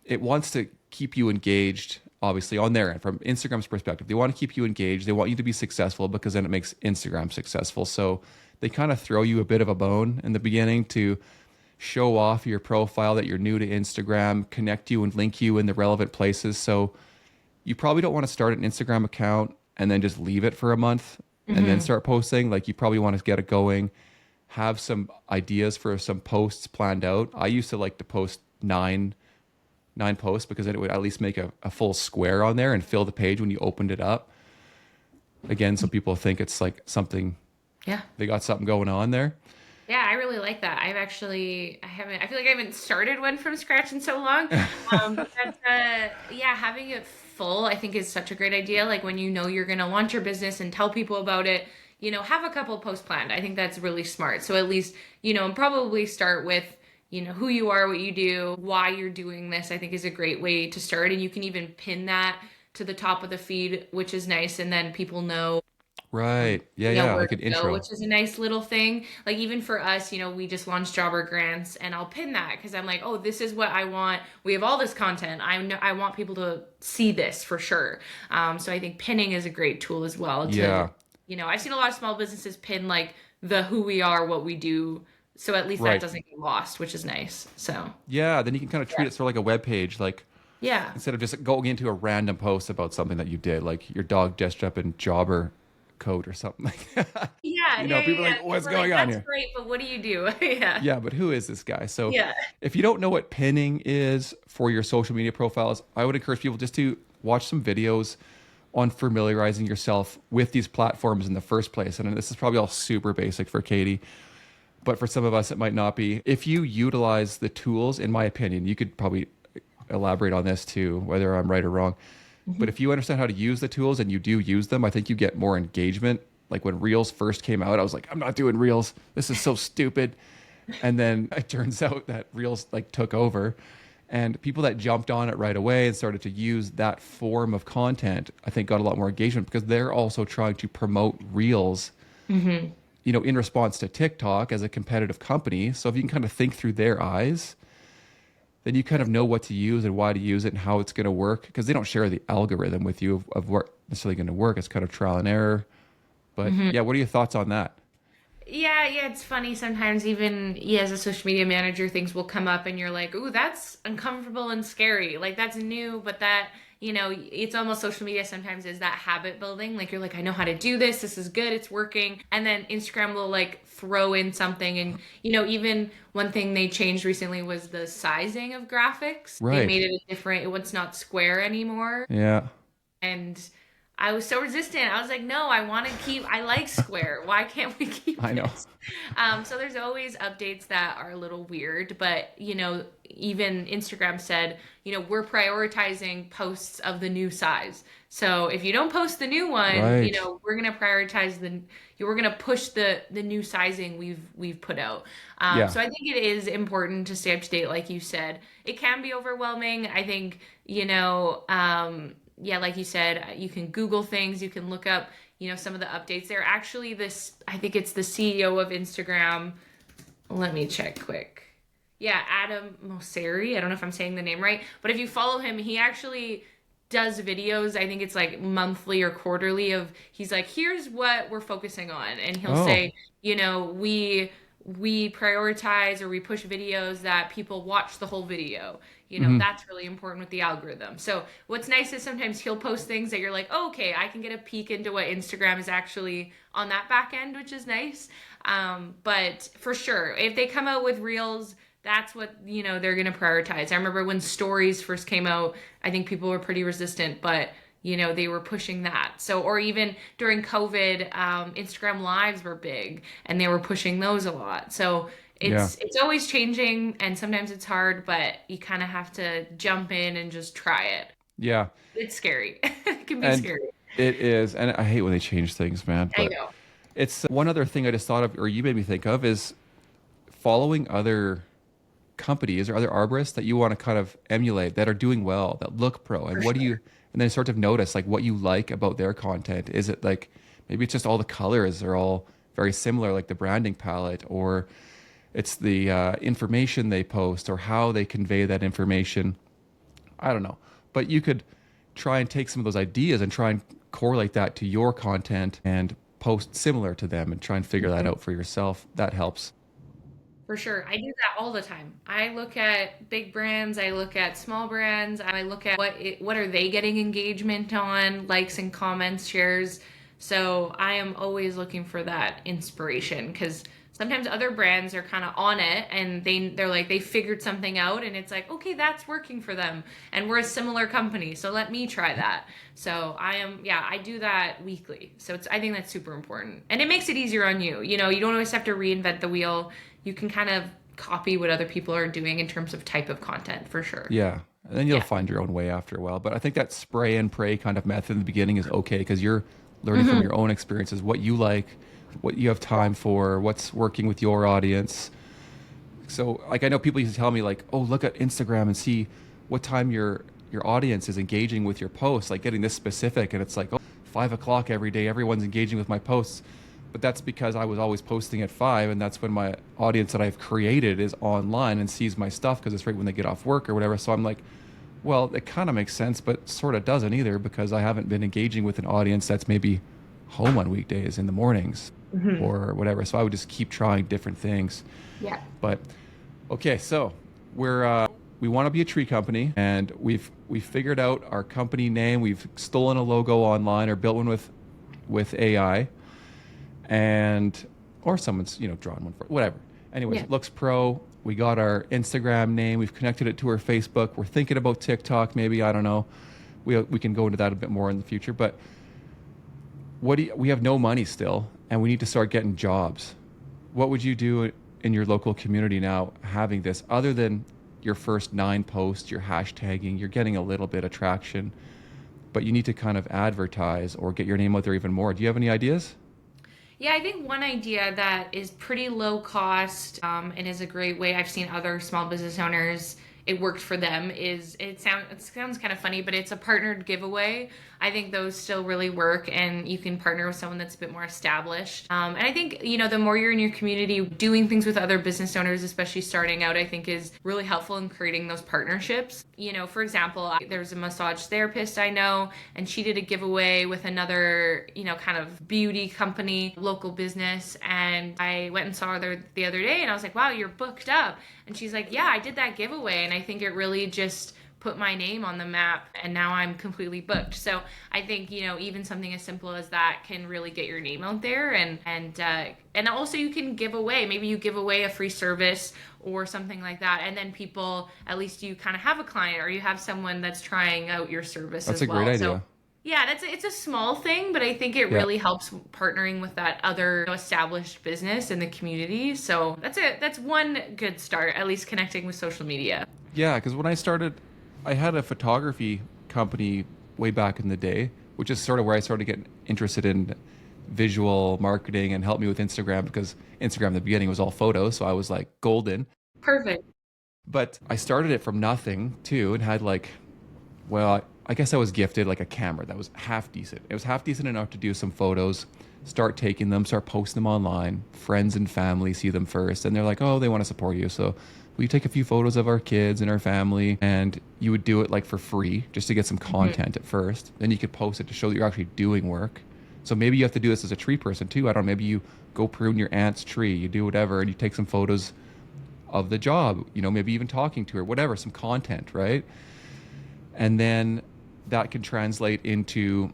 it wants to keep you engaged, obviously, on their end. From Instagram's perspective, they want to keep you engaged. They want you to be successful because then it makes Instagram successful. So they kind of throw you a bit of a bone in the beginning to show off your profile that you're new to Instagram, connect you and link you in the relevant places. So you probably don't want to start an Instagram account and then just leave it for a month and then Hmm. start posting. Like you probably want to get it going, have some ideas for some posts planned out. I used to like to post nine posts because then it would at least make a full square on there and fill the page when you opened it up. Again, some people think it's like something, Yeah. they got something going on there. Yeah, I really like that. I feel like I haven't started one from scratch in so long. Yeah, having it full, I think is such a great idea. Like when you know you're going to launch your business and tell people about it, have a couple posts planned. I think that's really smart. So at least, and probably start with, who you are, what you do, why you're doing this, I think is a great way to start. And you can even pin that to the top of the feed, which is nice. And then people know Right. Yeah, yeah. where Like to an go, intro. which is a nice little thing. Like even for us, we just launched Jobber Grants, and I'll pin that because I'm like, oh, this is what I want. We have all this content. I know I want people to see this for sure. So I think pinning is a great tool as well. Yeah. I've seen a lot of small businesses pin like the who we are, what we do. So at least that Right. doesn't get lost, which is nice. So Yeah. Then you can kind of treat yeah, it sort of like a web page. Like yeah, instead of just going into a random post about something that you did, like your dog dressed up in jobber coat or something like that. yeah, yeah, yeah, People are yeah. like, what's People are like, going on that's here? great, but what do you do? Yeah, Yeah, but who is this guy? So yeah. if you don't know what pinning is for your social media profiles, I would encourage people just to watch some videos on familiarizing yourself with these platforms in the first place. And this is probably all super basic for Katie, but for some of us, it might not be. If you utilize the tools, in my opinion, you could probably elaborate on this too, whether I'm right or wrong. But if you understand how to use the tools and you do use them, I think you get more engagement. Like when Reels first came out, I was like, I'm not doing Reels. This is so stupid. And then it turns out that Reels like took over. And people that jumped on it right away and started to use that form of content, I think got a lot more engagement because they're also trying to promote Reels, Hmm. in response to TikTok as a competitive company. So if you can kind of think through their eyes, then you kind of know what to use and why to use it and how it's going to work because they don't share the algorithm with you of what necessarily going to work. It's kind of trial and error. But yeah, what are your thoughts on that? Yeah, yeah, it's funny sometimes even as a social media manager, things will come up and you're like, "Ooh, that's uncomfortable and scary." Like that's new, but it's almost social media sometimes is that habit building. Like you're like, "I know how to do this. This is good. It's working." And then Instagram will like throw in something and even one thing they changed recently was the sizing of graphics. They Right. made it a different, it was not square anymore. Yeah, And I was so resistant. I was like, no, I like Square. Why can't we keep I know. it? So there's always updates that are a little weird, but even Instagram said, we're prioritizing posts of the new size. So if you don't post the new one, Right. we're gonna prioritize we're gonna push the new sizing we've put out. Yeah. So I think it is important to stay up to date, like you said. It can be overwhelming. I think, yeah, like you said, you can Google things, you can look up, some of the updates. They're actually I think it's the CEO of Instagram. Let me check quick. Yeah, Adam Mosseri. I don't know if I'm saying the name right, but if you follow him, he actually does videos. I think it's like monthly or quarterly of he's like, here's what we're focusing on. And he'll Oh. say, we prioritize or we push videos that people watch the whole video. Hmm. That's really important with the algorithm. So what's nice is sometimes he'll post things that you're like, oh, okay, I can get a peek into what Instagram is actually on that back end, which is nice. But for sure, if they come out with reels, that's what they're going to prioritize. I remember when stories first came out, I think people were pretty resistant, but they were pushing that. So, or even during COVID, Instagram lives were big and they were pushing those a lot. So Yeah. it's always changing, and sometimes it's hard, but you kind of have to jump in and just try it. Yeah. It's scary. It can be And scary. it is, and I hate when they change things, man. I But know. it's one other thing I just thought of, or you made me think of, is following other companies or other arborists that you want to kind of emulate that are doing well, that look pro, and For what do you, sure. and then sort of notice like what you like about their content. Is it like maybe it's just all the colors are all very similar, like the branding palette, or it's the information they post or how they convey that information. I don't know. But you could try and take some of those ideas and try and correlate that to your content and post similar to them and try and figure that out for yourself. That helps. For sure. I do that all the time. I look at big brands, I look at small brands, I look at what are they getting engagement on, likes and comments, shares. So I am always looking for that inspiration because sometimes other brands are kind of on it and they're like they figured something out and it's like, okay, that's working for them. And we're a similar company, so let me try that. So I do that weekly. So I think that's super important. And it makes it easier on you. You don't always have to reinvent the wheel. You can kind of copy what other people are doing in terms of type of content for sure. Yeah. And then you'll Yeah. find your own way after a while. But I think that spray and pray kind of method in the beginning is okay because you're learning from Hmm. your own experiences, what you like, what you have time for, what's working with your audience. So like I know people used to tell me like, oh, look at Instagram and see what time your audience is engaging with your posts, like getting this specific. And it's like, oh, 5 o'clock every day, everyone's engaging with my posts. But that's because I was always posting at 5, and that's when my audience that I've created is online and sees my stuff because it's right when they get off work or whatever. So I'm like, well, it kind of makes sense, but sort of doesn't either because I haven't been engaging with an audience that's maybe home on weekdays in the mornings Hmm. or whatever. So I would just keep trying different things. Yeah. But okay, so we want to be a tree company, and we've figured out our company name. We've stolen a logo online or built one with AI, and or someone's drawn one for whatever. Anyways, Yeah. it looks pro. We got our Instagram name. We've connected it to our Facebook. We're thinking about TikTok, maybe. I don't know. We can go into that a bit more in the future. But we have no money still, and we need to start getting jobs. What would you do in your local community now, having this, other than your first 9 posts, your hashtagging, you're getting a little bit of traction, but you need to kind of advertise or get your name out there even more. Do you have any ideas? Yeah, I think one idea that is pretty low cost and is a great way I've seen other small business owners it worked for them is it sounds kind of funny, but it's a partnered giveaway. I think those still really work, and you can partner with someone that's a bit more established. And I think the more you're in your community, doing things with other business owners, especially starting out, I think is really helpful in creating those partnerships. For example, there's a massage therapist I know, and she did a giveaway with another kind of beauty company, local business, and I went and saw her the other day, and I was like, wow, you're booked up. And she's like, yeah, I did that giveaway, and I think it really just put my name on the map, and now I'm completely booked. So I think even something as simple as that can really get your name out there, and also you can give away, maybe you give away a free service or something like that, and then people, at least you kind of have a client or you have someone that's trying out your service That's as a great well. So idea. yeah, it's a small thing, but I think it Yeah. really helps partnering with that other established business in the community. So that's one good start, at least connecting with social media. Yeah, because when I started, I had a photography company way back in the day, which is sort of where I started getting interested in visual marketing and helped me with Instagram because Instagram in the beginning was all photos. So I was like golden. Perfect. But I started it from nothing too and had like, well, I guess I was gifted like a camera that was half decent. It was half decent enough to do some photos, start taking them, start posting them online. Friends and family see them first, and they're like, oh, they want to support you. So will you take a few photos of our kids and our family? And you would do it like for free just to get some content at first. Then you could post it to show that you're actually doing work. So maybe you have to do this as a tree person too. I don't know, maybe you go prune your aunt's tree, you do whatever, and you take some photos of the job, maybe even talking to her, whatever, some content, right? And then that can translate into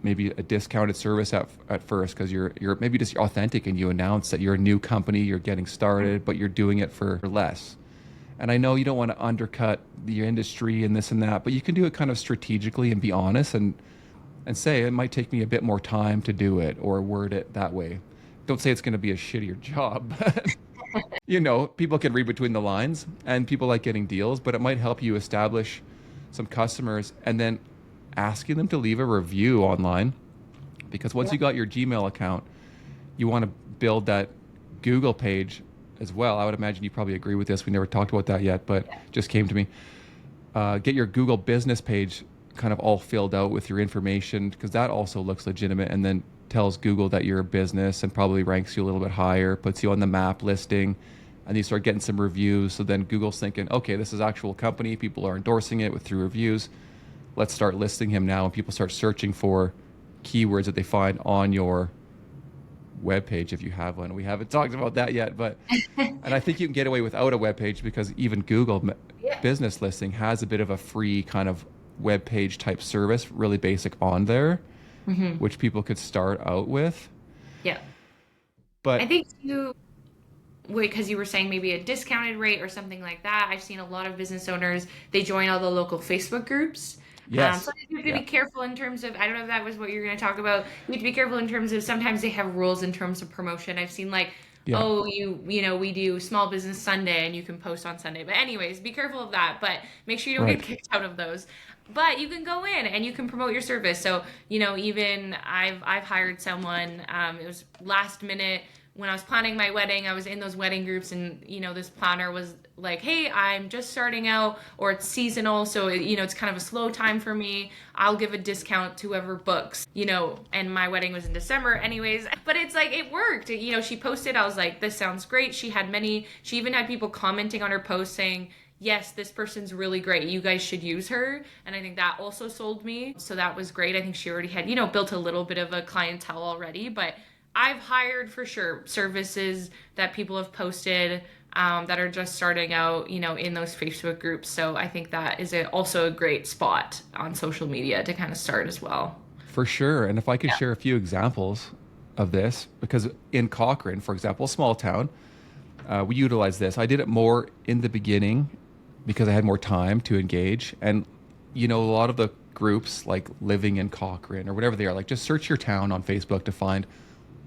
maybe a discounted service at first because you're maybe just authentic and you announce that you're a new company, you're getting started, but you're doing it for less. And I know you don't want to undercut the industry and this and that, but you can do it kind of strategically and be honest and say it might take me a bit more time to do it or word it that way. Don't say it's going to be a shittier job. People can read between the lines and people like getting deals, but it might help you establish some customers and then asking them to leave a review online, because once you got your Gmail account, you want to build that Google page as well. I would imagine you probably agree with this. We never talked about that yet, but just came to me. Get your Google business page kind of all filled out with your information, because that also looks legitimate and then tells Google that you're a business and probably ranks you a little bit higher, puts you on the map listing, and you start getting some reviews. So then Google's thinking, okay, this is actual through reviews. Let's start listing him now. And people start searching for keywords that they find on your web page if you have one. We haven't talked about that yet, but and I think you can get away without a web page because even Google business listing has a bit of a free kind of web page type service, really basic on there, which people could start out with. Yeah. But I think because you were saying maybe a discounted rate or something like that. I've seen a lot of business owners, they join all the local Facebook groups. yes. So you have to be careful in terms of, I don't know if that was what you were going to talk about. You have to be careful in terms of, sometimes they have rules in terms of promotion. I've seen we do Small Business Sunday and you can post on Sunday. But anyways, be careful of that, but make sure you don't get kicked out of those. But you can go in and you can promote your service. So, even I've hired someone, it was last minute. When I was planning my wedding, I was in those wedding groups and, this planner was like, hey, I'm just starting out, or it's seasonal. So, it's kind of a slow time for me. I'll give a discount to whoever books, and my wedding was in December anyways. But it's like, it worked. She posted, I was like, this sounds great. She even had people commenting on her post saying, yes, this person's really great. You guys should use her. And I think that also sold me. So that was great. I think she already had, built a little bit of a clientele already, but I've hired for sure services that people have posted that are just starting out, in those Facebook groups. So I think that is also a great spot on social media to kind of start as well. For sure. And if I could share a few examples of this, because in Cochrane, for example, a small town, we utilize this. I did it more in the beginning because I had more time to engage. And, a lot of the groups like Living in Cochrane or whatever they are, like just search your town on Facebook to find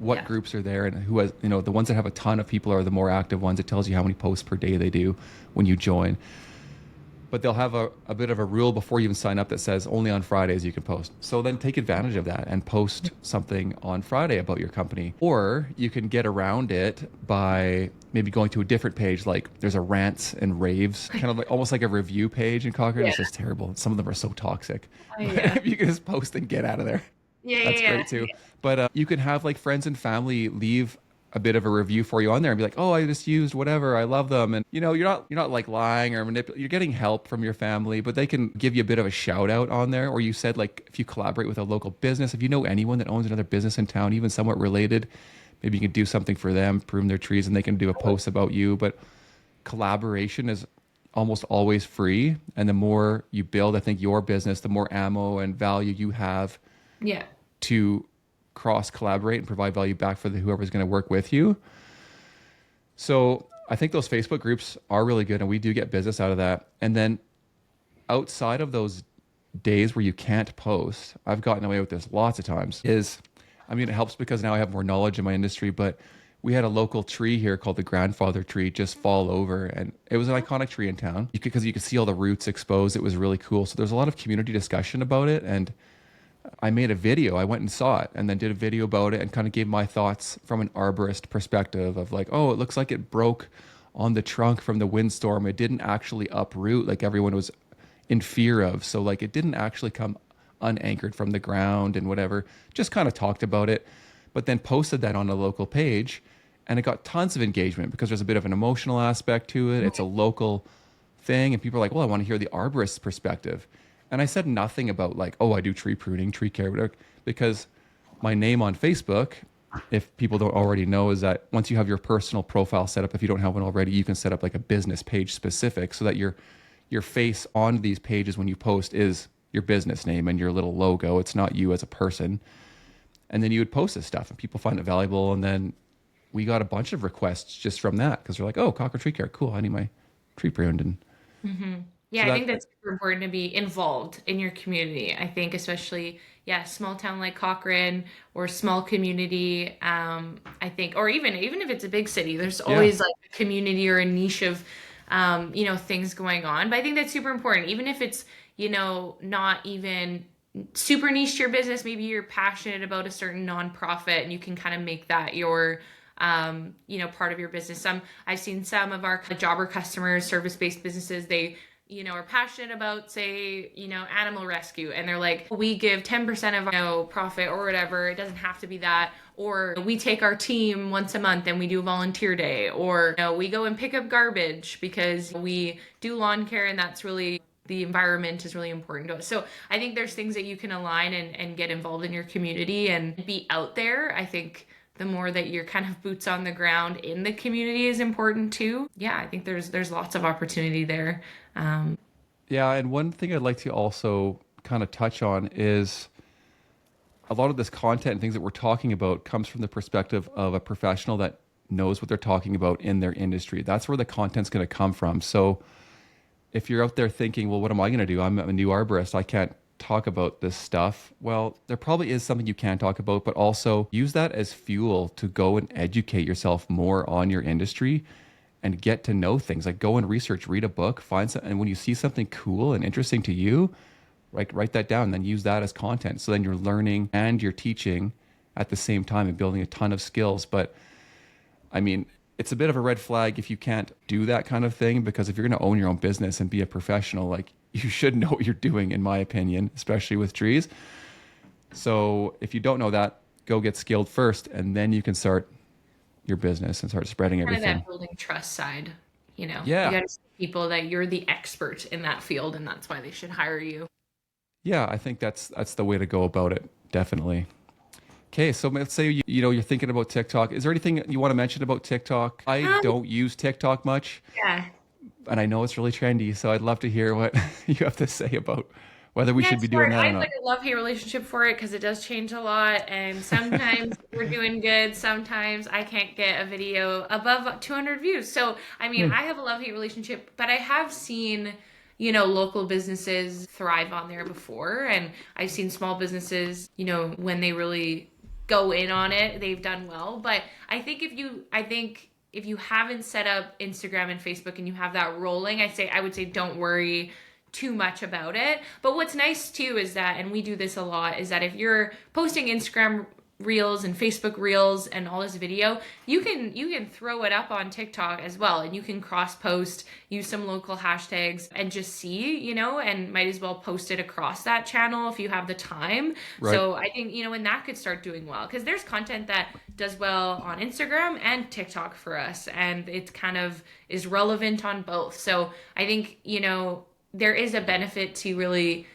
what groups are there and who has, the ones that have a ton of people are the more active ones. It tells you how many posts per day they do when you join. But they'll have a bit of a rule before you even sign up that says only on Fridays you can post. So then take advantage of that and post something on Friday about your company. Or you can get around it by maybe going to a different page, like there's a rants and raves, kind of like almost like a review page in Cochrane. It's just terrible. Some of them are so toxic. If you can just post and get out of there. That's great too. But you can have like friends and family leave a bit of a review for you on there and be like, oh, I just used whatever, I love them. And you're not like lying or manipulating. You're getting help from your family, but they can give you a bit of a shout out on there. Or you said, like, if you collaborate with a local business, if you know anyone that owns another business in town, even somewhat related, maybe you can do something for them, prune their trees, and they can do a post about you. But collaboration is almost always free. And the more you build, I think, your business, the more ammo and value you have to cross collaborate and provide value back for whoever's going to work with you. So I think those Facebook groups are really good, and we do get business out of that. And then outside of those days where you can't post, I've gotten away with this lots of times, it helps because now I have more knowledge in my industry, but we had a local tree here called the grandfather tree just fall over, and it was an iconic tree in town because you could see all the roots exposed. It was really cool. So there's a lot of community discussion about it, and I made a video. I went and saw it and then did a video about it and kind of gave my thoughts from an arborist perspective of like, oh, it looks like it broke on the trunk from the windstorm. It didn't actually uproot like everyone was in fear of. So like it didn't actually come unanchored from the ground and whatever. Just kind of talked about it, but then posted that on a local page. And it got tons of engagement because there's a bit of an emotional aspect to it. It's a local thing. And people are like, well, I want to hear the arborist's perspective. And I said nothing about like, oh, I do tree pruning, tree care, whatever, because my name on Facebook, if people don't already know, is that once you have your personal profile set up, if you don't have one already, you can set up like a business page specific so that your face on these pages when you post is your business name and your little logo. It's not you as a person. And then you would post this stuff and people find it valuable. And then we got a bunch of requests just from that because they're like, oh, Cochrane Tree Care, cool. I need my tree pruned. And Yeah, so I that, think that's super important to be involved in your community. I think especially, yeah, small town like Cochrane or small community. I think, or even if it's a big city, there's yeah, always like a community or a niche of, things going on. But I think that's super important, even if it's, not even super niche to your business. Maybe you're passionate about a certain nonprofit and you can kind of make that your part of your business. I've seen some of our jobber customers, service-based businesses, they are passionate about, say, animal rescue, and they're like, we give 10% of our profit or whatever. It doesn't have to be that. Or we take our team once a month and we do a volunteer day, or we go and pick up garbage because we do lawn care, and that's really, the environment is really important to us. So I think there's things that you can align and get involved in your community and be out there. I think the more that you're kind of boots on the ground in the community is important too. Yeah, I think there's lots of opportunity there. yeah. And one thing I'd like to also kind of touch on is a lot of this content and things that we're talking about comes from the perspective of a professional that knows what they're talking about in their industry. That's where the content's going to come from. So if you're out there thinking, well, what am I going to do? I'm a new arborist. I can't talk about this stuff. Well, there probably is something you can talk about, but also use that as fuel to go and educate yourself more on your industry and get to know things. Like go and research, read a book, find some, and when you see something cool and interesting to you, write that down, then use that as content. So then you're learning and you're teaching at the same time and building a ton of skills. But I mean, it's a bit of a red flag if you can't do that kind of thing, because if you're going to own your own business and be a professional, like you should know what you're doing, in my opinion, especially with trees. So if you don't know that, go get skilled first, and then you can start your business and start spreading Kind of everything. that building trust side. You Yeah. got to see people that you're the expert in that field, and that's why they should hire you. Yeah, I think that's the way to go about it. Definitely. Okay, so let's say you're thinking about TikTok. Is there anything you want to mention about TikTok? I Um, don't use TikTok much, yeah. and I know it's really trendy, so I'd love to hear what you have to say about whether we Yeah, should it's be doing hard. that I or have not. like a love-hate relationship for it because it does change a lot, and sometimes we're doing good, sometimes I can't get a video above 200 views. So, I mean, Hmm. I have a love-hate relationship, but I have seen, local businesses thrive on there before, and I've seen small businesses, when they really go in on it, they've done well. But I think if you haven't set up Instagram and Facebook and you have that rolling, I would say don't worry too much about it. But what's nice too is that, and we do this a lot, is that if you're posting Instagram reels and Facebook reels and all this video, you can throw it up on TikTok as well, and you can cross post, use some local hashtags, and just see, and might as well post it across that channel if you have the time. Right. So I think, and that could start doing well, because there's content that does well on Instagram and TikTok for us, and it kind of is relevant on both. So I think, there is a benefit to really,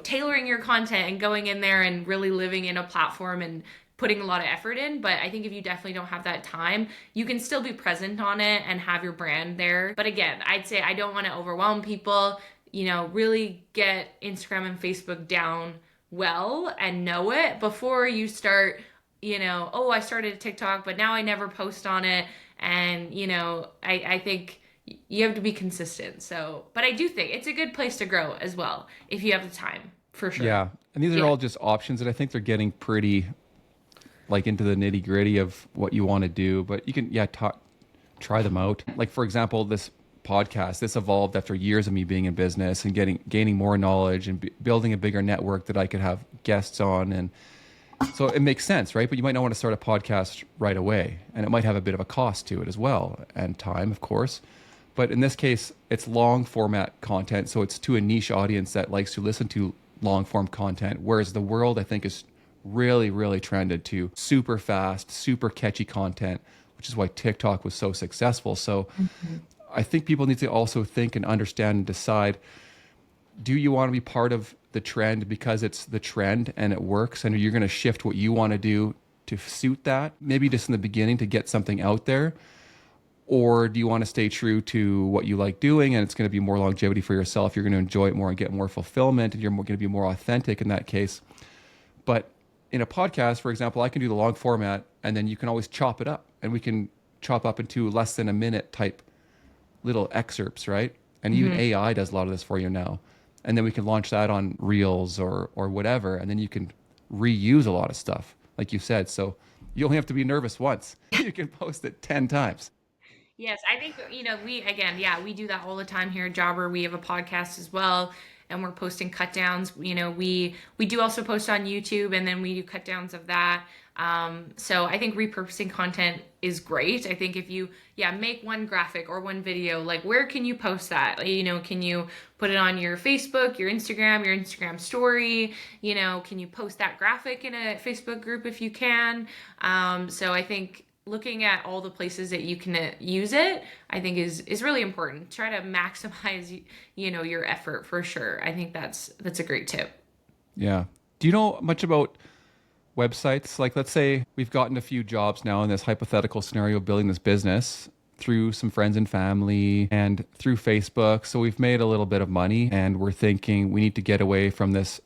tailoring your content and going in there and really living in a platform and putting a lot of effort in. But I think if you definitely don't have that time, you can still be present on it and have your brand there. But again, I'd say I don't want to overwhelm people. Really get Instagram and Facebook down well and know it before you start, oh, I started a TikTok, but now I never post on it. And, I think you have to be consistent. So, but I do think it's a good place to grow as well if you have the time, for sure. Yeah. And these are Yeah. all just options, and I think they're getting pretty like into the nitty gritty of what you want to do. But you can, yeah, try them out. Like for example, this podcast, this evolved after years of me being in business and gaining more knowledge and building a bigger network that I could have guests on. And so it makes sense, right? But you might not want to start a podcast right away, and it might have a bit of a cost to it as well, and time, of course. But in this case, it's long format content, so it's to a niche audience that likes to listen to long form content. Whereas the world, I think, is really, really trended to super fast, super catchy content, which is why TikTok was so successful. So I think people need to also think and understand and decide, do you want to be part of the trend because it's the trend and it works, and you're going to shift what you want to do to suit that, maybe just in the beginning to get something out there? Or do you want to stay true to what you like doing, and it's going to be more longevity for yourself? You're going to enjoy it more and get more fulfillment, and you're going to be more authentic in that case. But in a podcast, for example, I can do the long format, and then you can always chop it up, and we can chop up into less than a minute type little excerpts, right? And even AI does a lot of this for you now. And then we can launch that on Reels or whatever, and then you can reuse a lot of stuff, like you said. So you only have to be nervous once. You can post it 10 times. Yes, I think, we do that all the time here at Jobber. We have a podcast as well, and we're posting cut downs. We do also post on YouTube, and then we do cut downs of that. So I think repurposing content is great. I think if you, make one graphic or one video, like where can you post that? Can you put it on your Facebook, your Instagram story? Can you post that graphic in a Facebook group if you can? So I think looking at all the places that you can use it, I think is really important. Try to maximize, your effort for sure. I think that's a great tip. Yeah. Do you know much about websites? Like, let's say we've gotten a few jobs now in this hypothetical scenario, building this business through some friends and family and through Facebook. So we've made a little bit of money, and we're thinking we need to get away from this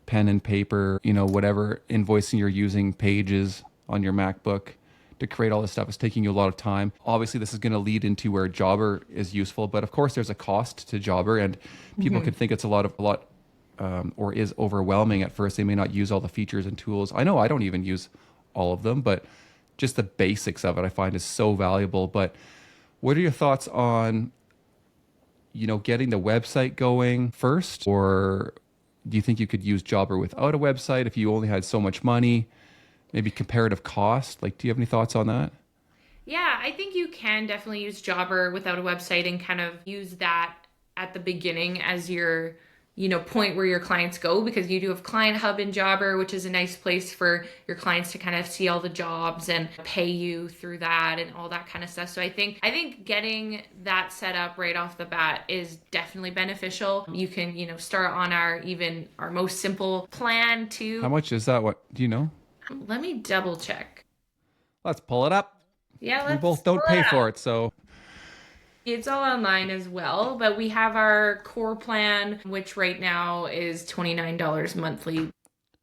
pen and paper, whatever invoicing you're using, pages on your MacBook to create all this stuff. Is taking you a lot of time. Obviously, this is going to lead into where Jobber is useful, but of course, there's a cost to Jobber, and people could think it's a lot, or is overwhelming at first. They may not use all the features and tools. I know I don't even use all of them, but just the basics of it I find is so valuable. But what are your thoughts on, getting the website going first, or do you think you could use Jobber without a website if you only had so much money? Maybe comparative cost. Like, do you have any thoughts on that? Yeah, I think you can definitely use Jobber without a website and kind of use that at the beginning as your, point where your clients go, because you do have Client Hub in Jobber, which is a nice place for your clients to kind of see all the jobs and pay you through that and all that kind of stuff. So I think getting that set up right off the bat is definitely beneficial. You can, start on our most simple plan too. How much is that? What do you know? Let me double check. Let's pull it up. Yeah, we both don't pay for it, so it's all online as well. But we have our core plan, which right now is $29 monthly.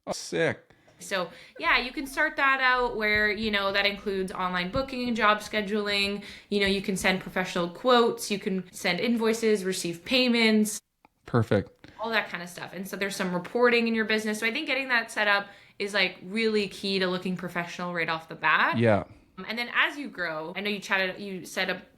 Oh, sick. So you can start that out where, that includes online booking and job scheduling. You can send professional quotes, you can send invoices, receive payments. Perfect. All that kind of stuff. And so there's some reporting in your business. So I think getting that set up is like really key to looking professional right off the bat. Yeah. And then as you grow, I know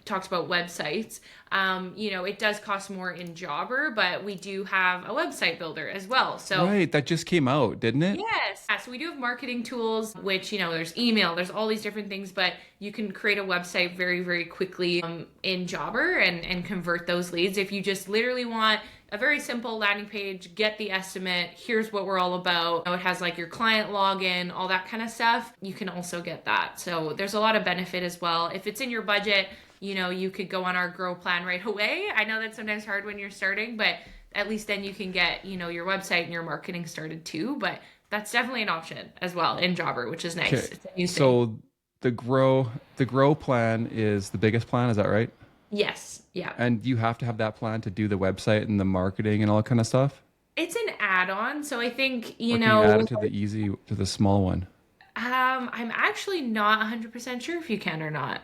talked about websites. It does cost more in Jobber, but we do have a website builder as well. So right, that just came out, didn't it? Yes. So we do have marketing tools, which, there's email, there's all these different things, but you can create a website very, very quickly in Jobber and convert those leads. If you just literally want a very simple landing page, get the estimate, here's what we're all about. It has like your client login, all that kind of stuff. You can also get that. So there's a lot of benefit as well. If it's in your budget, you could go on our grow plan right away. I know that's sometimes hard when you're starting, but at least then you can get, your website and your marketing started too. But that's definitely an option as well in Jobber, which is nice. Okay. It's a new So thing. the grow plan is the biggest plan, is that right? Yes. Yeah. And you have to have that plan to do the website and the marketing and all that kind of stuff? It's an add-on. So I think, Or can you add it to the small one? I'm actually not 100% sure if you can or not.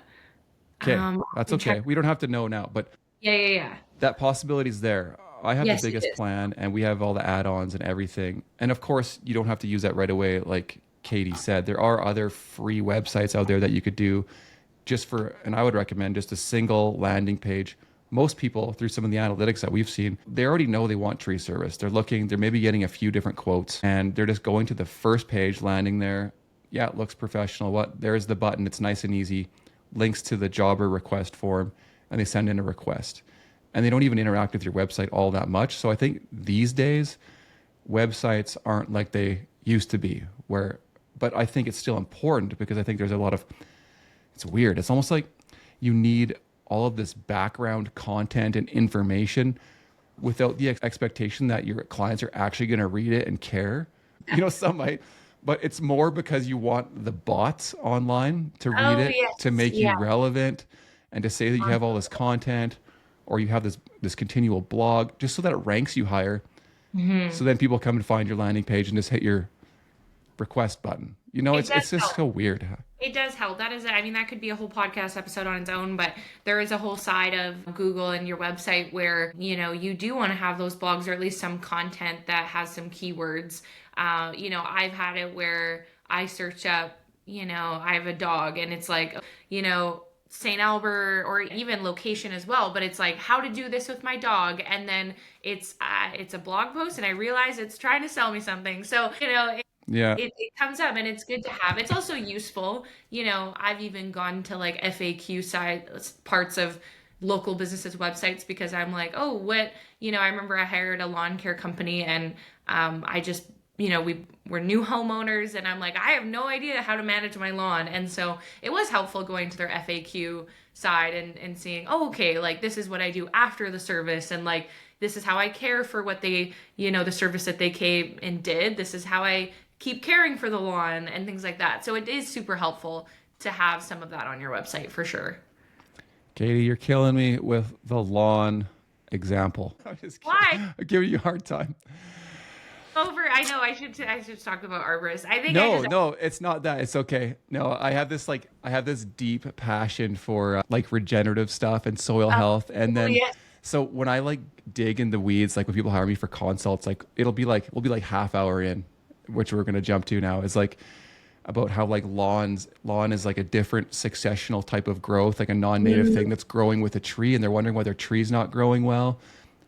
Okay, that's okay. check. We don't have to know now, but Yeah. that possibility is there. I have Yes, the it biggest is. plan, and we have all the add-ons and everything. And of course, you don't have to use that right away, like Katie said. There are other free websites out there that you could do and I would recommend just a single landing page. Most people, through some of the analytics that we've seen, they already know they want tree service. They're maybe getting a few different quotes, and they're just going to the first page, landing there. Yeah, it looks professional. There's the button. It's nice and easy. Links to the Jobber request form, and they send in a request. And they don't even interact with your website all that much. So I think these days, websites aren't like they used to be, but I think it's still important because I think there's a lot of it's weird. It's almost like you need all of this background content and information without the expectation that your clients are actually going to read it and care. Some might, but it's more because you want the bots online to read Oh, it, yes. to make you Yeah. relevant, and to say that you have all this content, or you have this continual blog, just so that it ranks you higher. So then people come and find your landing page and just hit your request button. It It's does it's just help. so weird. It does help. I mean, that could be a whole podcast episode on its own, but there is a whole side of Google and your website where, you do want to have those blogs or at least some content that has some keywords. I've had it where I search up, I have a dog and it's like, St. Albert or even location as well, but it's like how to do this with my dog. And then it's a blog post and I realize it's trying to sell me something. So, Yeah. it comes up and it's good to have. It's also useful. I've even gone to like FAQ side parts of local businesses websites because I'm like, oh, what, I remember I hired a lawn care company and I just, we're new homeowners and I'm like, I have no idea how to manage my lawn. And so it was helpful going to their FAQ side and seeing, oh, okay, like this is what I do after the service. And like, this is how I care for what they, the service that they came and did. This is how I keep caring for the lawn and things like that. So it is super helpful to have some of that on your website for sure. Katie, you're killing me with the lawn example. I'm just kidding. Why? I'm giving you a hard time. I know I should talk about Arborist. I think I No, just no, it's not that. It's okay. No, I have this deep passion for like regenerative stuff and soil health. And oh, then, yes. so when I like dig in the weeds, like when people hire me for consults, like we'll be like half hour in, which we're going to jump to now, is like about how like lawn is like a different successional type of growth, like a non-native thing that's growing with a tree. And they're wondering why their tree's not growing well.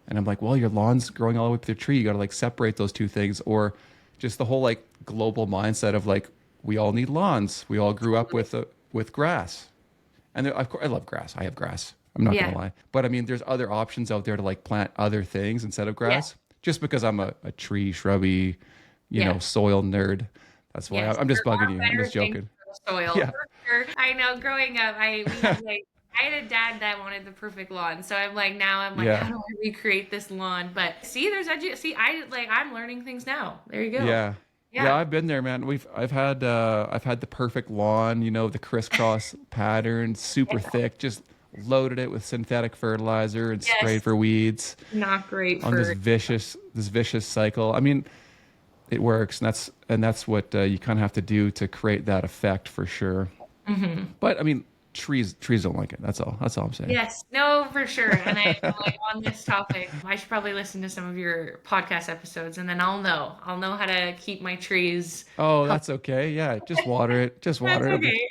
And I'm like, well, your lawn's growing all the way up to the tree. You got to like separate those two things. Or just the whole like global mindset of like, we all need lawns. We all grew up with grass. And of course, I love grass. I have grass. I'm not going to lie. But I mean, there's other options out there to like plant other things instead of grass. Just because I'm a tree, shrubby, soil nerd. That's why I'm just there are bugging you. I'm better just things joking. for the soil, Yeah. for sure. I know growing up, I had a dad that wanted the perfect lawn. So now I'm like, Yeah. how do I recreate this lawn? But see, I'm learning things now. There you go. Yeah. Yeah. Yeah, I've been there, man. I've had the perfect lawn, the crisscross pattern, super thick, just loaded it with synthetic fertilizer and sprayed for weeds Not great on for this vicious cycle. I mean, it works, and that's what you kind of have to do to create that effect for sure. But I mean, trees don't like it. That's all I'm saying. Yes, no, for sure. And I like on this topic, I should probably listen to some of your podcast episodes, and then I'll know how to keep my trees. Oh, that's okay. Yeah, just water it. Just That's water it. okay.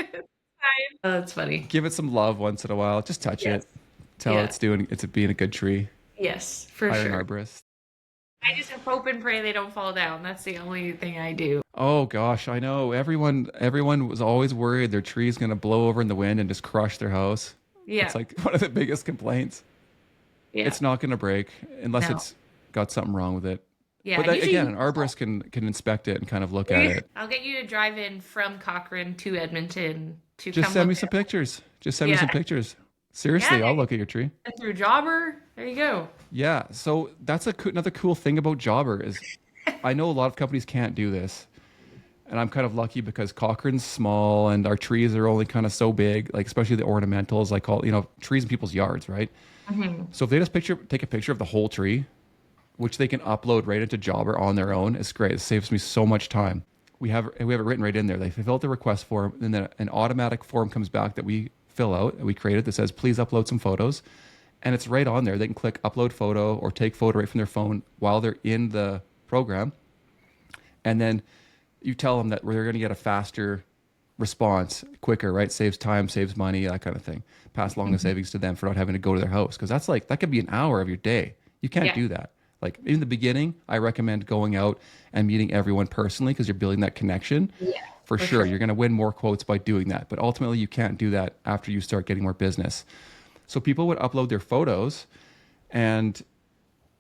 Fine. Oh, that's funny. Give it some love once in a while. Just touch Yes. it. Tell Yeah. it's being a good tree. Yes, for Hire an sure. arborist. I just hope and pray they don't fall down. That's the only thing I do. Oh gosh, I know. Everyone was always worried their tree's gonna blow over in the wind and just crush their house. Yeah. It's like one of the biggest complaints. Yeah. It's not gonna break unless No. it's got something wrong with it. Yeah. But usually- again, an arborist can inspect it and kind of look at it. I'll get you to drive in from Cochrane to Edmonton to Just come send me look some pictures. Just send me Yeah. some pictures. Seriously, Yeah. I'll look at your tree. at through Jobber. There you go. Yeah, so that's another cool thing about Jobber is I know a lot of companies can't do this. And I'm kind of lucky because Cochrane's small and our trees are only kind of so big, like especially the ornamentals, like trees in people's yards, right? So if they just take a picture of the whole tree, which they can upload right into Jobber on their own, it's great. It saves me so much time. We have it written right in there. They fill out the request form, and then an automatic form comes back that we fill out, that we created, that says, please upload some photos. And it's right on there. They can click upload photo or take photo right from their phone while they're in the program. And then you tell them that they're going to get a faster response, quicker, right? Saves time, saves money, that kind of thing. Pass along the savings to them for not having to go to their house. Because that could be an hour of your day. You can't Yeah. do that. Like in the beginning, I recommend going out and meeting everyone personally because you're building that connection. Yeah. For sure. You're going to win more quotes by doing that. But ultimately, you can't do that after you start getting more business. So people would upload their photos and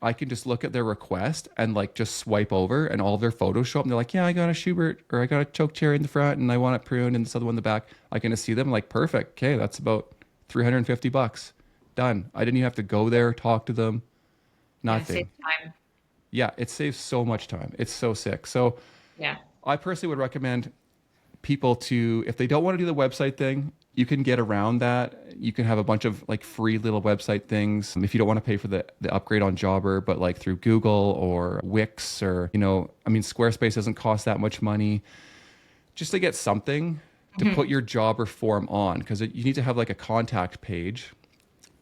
I can just look at their request and like just swipe over and all their photos show up. And they're like, yeah, I got a Schubert or I got a choke cherry in the front and I want it pruned and this other one in the back. I can just see them like, perfect. Okay, that's about $350. Done. I didn't even have to go there, talk to them, Yeah, save nothing. time. Yeah, it saves so much time. It's so sick. So Yeah. I personally would recommend people to, if they don't want to do the website thing, you can get around that. You can have a bunch of like free little website things if you don't want to pay for the upgrade on Jobber, but like through Google or Wix or, I mean, Squarespace doesn't cost that much money just to get something to put your Jobber form on because you need to have like a contact page,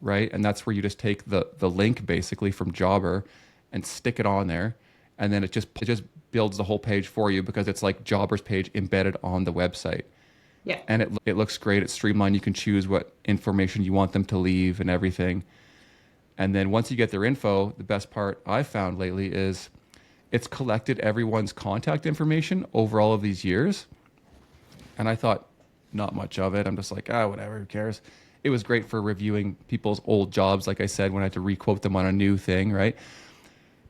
right? And that's where you just take the link basically from Jobber and stick it on there. And then it just builds the whole page for you because it's like Jobber's page embedded on the website. Yeah. And it looks great. It's streamlined. You can choose what information you want them to leave and everything. And then once you get their info, the best part I've found lately is it's collected everyone's contact information over all of these years. And I thought not much of it. I'm just like, whatever, who cares? It was great for reviewing people's old jobs, like I said, when I had to requote them on a new thing, right?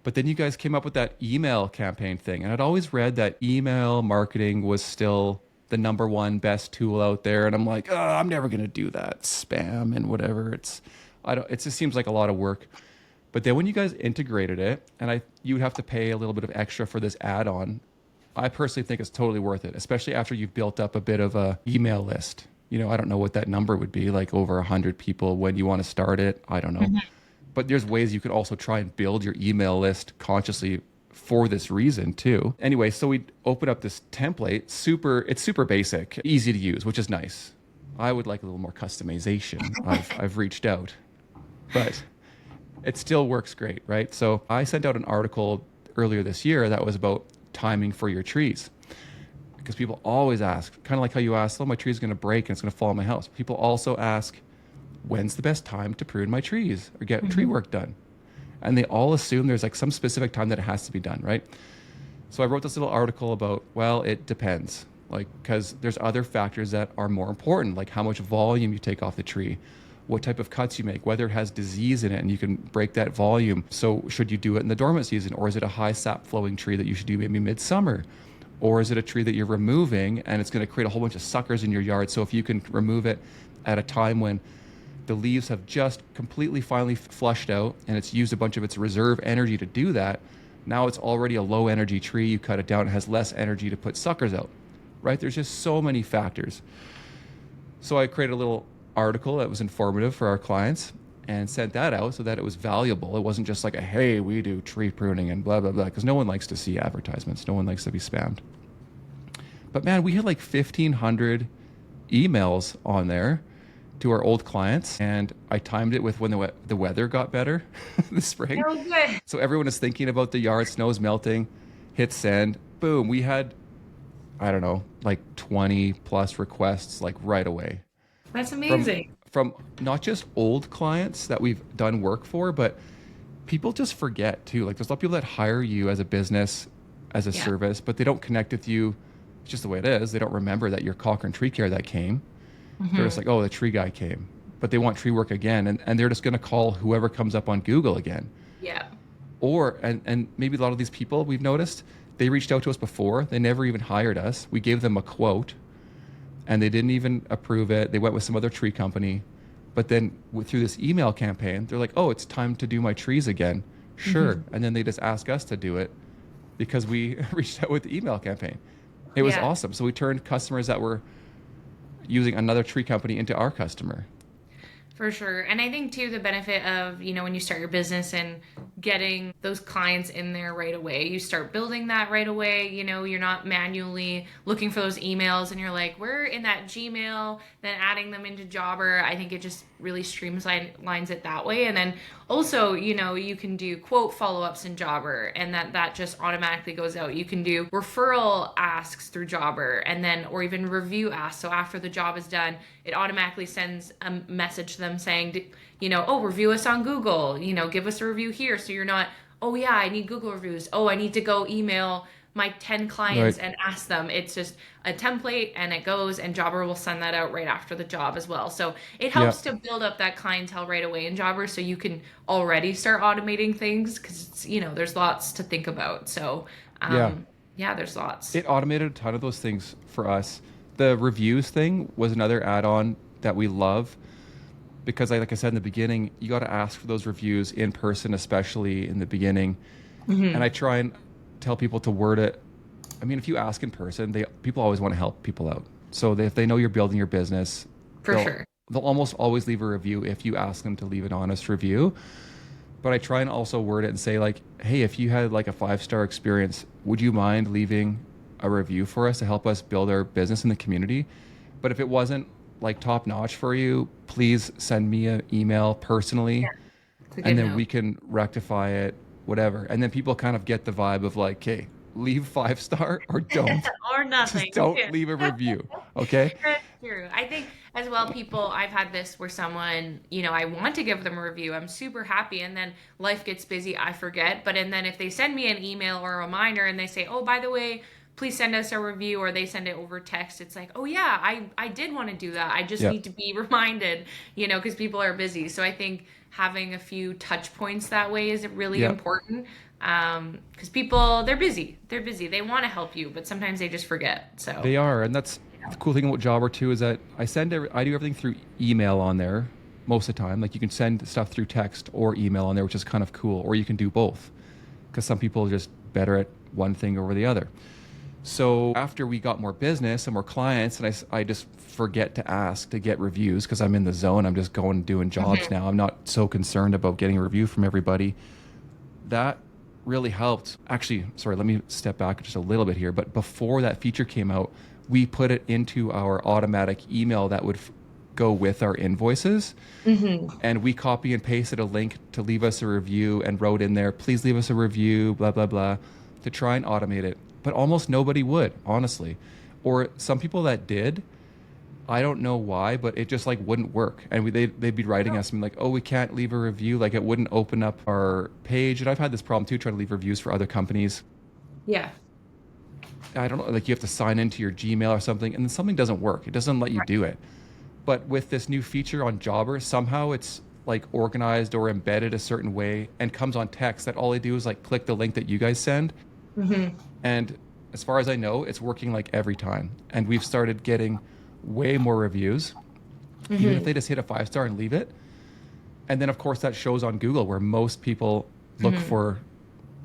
But then you guys came up with that email campaign thing. And I'd always read that email marketing was still the number one best tool out there. And I'm like, I'm never going to do that. Spam and whatever. It just seems like a lot of work. But then when you guys integrated it and you would have to pay a little bit of extra for this add-on, I personally think it's totally worth it, especially after you've built up a bit of a email list. I don't know what that number would be, like over 100 people when you want to start it. I don't know. But there's ways you could also try and build your email list consciously for this reason too. Anyway, so we open up this template. It's super basic, easy to use, which is nice. I would like a little more customization. I've reached out, but it still works great, right? So I sent out an article earlier this year that was about timing for your trees. Because people always ask, kind of like how you asked, my tree's going to break and it's going to fall on my house. People also ask, when's the best time to prune my trees or get tree work done? And they all assume there's like some specific time that it has to be done, right? So I wrote this little article about, well, it depends. Like, because there's other factors that are more important, like how much volume you take off the tree, what type of cuts you make, whether it has disease in it and you can break that volume. So should you do it in the dormant season, or is it a high sap flowing tree that you should do maybe midsummer? Or is it a tree that you're removing and it's going to create a whole bunch of suckers in your yard? So if you can remove it at a time when the leaves have just completely finally flushed out and it's used a bunch of its reserve energy to do that, now it's already a low energy tree. You cut it down, it has less energy to put suckers out, right? There's just so many factors. So I created a little article that was informative for our clients and sent that out so that it was valuable. It wasn't just like hey, we do tree pruning and blah, blah, blah, because no one likes to see advertisements. No one likes to be spammed. But man, we had like 1,500 emails on there to our old clients, and I timed it with when the weather got better this spring. Oh, good. So everyone is thinking about the yard, snow's melting, hit send, boom. We had, I don't know, like 20 plus requests like right away. That's amazing. From not just old clients that we've done work for, but people just forget too. Like there's a lot of people that hire you as a business, as a service, but they don't connect with you. It's just the way it is. They don't remember that you're Cochrane Tree Care that came. They're just like, the tree guy came. But they want tree work again. And they're just going to call whoever comes up on Google again. Yeah. Or, and maybe a lot of these people we've noticed, they reached out to us before. They never even hired us. We gave them a quote and they didn't even approve it. They went with some other tree company. But then through this email campaign, they're like, it's time to do my trees again. Sure. And then they just ask us to do it because we reached out with the email campaign. It was awesome. So we turned customers that were using another tree company into our customer. For sure. And I think too, the benefit of, when you start your business and getting those clients in there right away, you start building that right away. You're not manually looking for those emails and you're like, we're in that Gmail, then adding them into Jobber. I think it just really streamlines it that way. And then also, you can do quote follow-ups in Jobber and that just automatically goes out. You can do referral asks through Jobber and then, or even review asks. So after the job is done, it automatically sends a message to them saying, review us on Google, give us a review here. So you're not, I need Google reviews. I need to go email my 10 clients Right. and ask them. It's just a template and it goes, and Jobber will send that out right after the job as well. So it Yeah. helps to build up that clientele right away in Jobber so you can already start automating things because it's, there's lots to think about. So, Yeah. yeah, there's lots. It automated a ton of those things for us. The reviews thing was another add-on that we love because, like I said in the beginning, you got to ask for those reviews in person, especially in the beginning. And I try and tell people to word it. I mean, if you ask in person, people always want to help people out. So if they know you're building your business, For they'll sure. they'll almost always leave a review if you ask them to leave an honest review. But I try and also word it and say like, hey, if you had like a 5-star experience, would you mind leaving a review for us to help us build our business in the community? But if it wasn't like top notch for you, please send me an email Yeah, personally, it's a and good then note. we can rectify it, whatever. And then people kind of get the vibe of like, okay, leave 5-star or don't. Or Just nothing. don't leave a review. Okay. That's true. I think as well, I've had this where someone, I want to give them a review. I'm super happy. And then life gets busy. I forget. And then if they send me an email or a reminder and they say, oh, by the way, please send us a review, or they send it over text, it's like, oh, yeah, I did want to do that. I just Yeah. need to be reminded, because people are busy. So I think having a few touch points that way is really Yeah. important. Because people, they're busy. They're busy. They want to help you, but sometimes they just forget. So, They are, and that's the cool thing about Jobber too is that I do everything through email on there most of the time. Like you can send stuff through text or email on there, which is kind of cool. Or you can do both, because some people are just better at one thing over the other. So after we got more business and more clients, and I just forget to ask to get reviews because I'm in the zone. I'm just going doing jobs mhm. now. I'm not so concerned about getting a review from everybody. That really helped. Actually, sorry, let me step back just a little bit here. But before that feature came out, we put it into our automatic email that would go with our invoices. Mhm. And we copy and pasted a link to leave us a review and wrote in there, please leave us a review, blah, blah, blah, to try and automate it. But almost nobody would, honestly. Or some people that did, I don't know why, but it just like wouldn't work. And they'd be writing us and be like, oh, we can't leave a review. Like it wouldn't open up our page. And I've had this problem too, trying to leave reviews for other companies. Yeah. I don't know, like you have to sign into your Gmail or something, and then something doesn't work. It doesn't let you Right. do it. But with this new feature on Jobber, somehow it's like organized or embedded a certain way and comes on text that all I do is like click the link that you guys send. Mhm. And as far as I know, it's working like every time. And we've started getting way more reviews, even if Mhm. they just hit a 5-star and leave it. And then of course that shows on Google where most people look Mhm.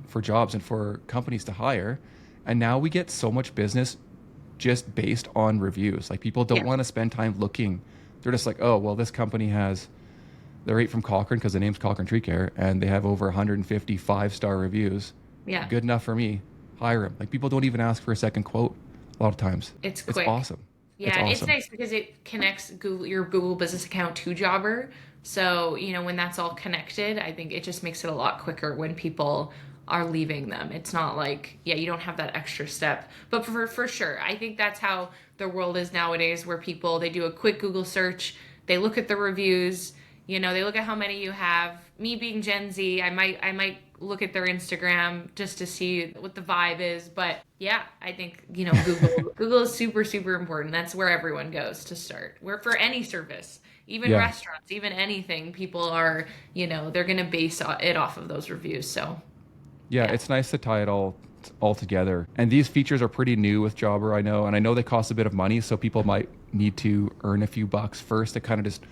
for jobs and for companies to hire. And now we get so much business just based on reviews. Like people don't Yeah. want to spend time looking. They're just like, oh, well, this company has, they're right from Cochrane because the name's Cochrane Tree Care, and they have over 150 5-star reviews. Yeah. Good enough for me. Hire them. Like people don't even ask for a second quote a lot of times. It's It's quick. awesome. It's Yeah, it's awesome. nice because it connects your Google Business account to Jobber. So, when that's all connected, I think it just makes it a lot quicker when people are leaving them. It's not like, yeah, you don't have that extra step. But for sure, I think that's how the world is nowadays, where people, they do a quick Google search, they look at the reviews, they look at how many you have. Me being Gen Z, I might look at their Instagram just to see what the vibe is. But yeah, I think, Google is super, super important. That's where everyone goes to start. Where for any service, even Yeah. restaurants, even anything, people are, they're gonna base it off of those reviews. So Yeah, yeah. it's nice to tie it all together. And these features are pretty new with Jobber, I know, and I know they cost a bit of money, so people might need to earn a few bucks first to kind of just,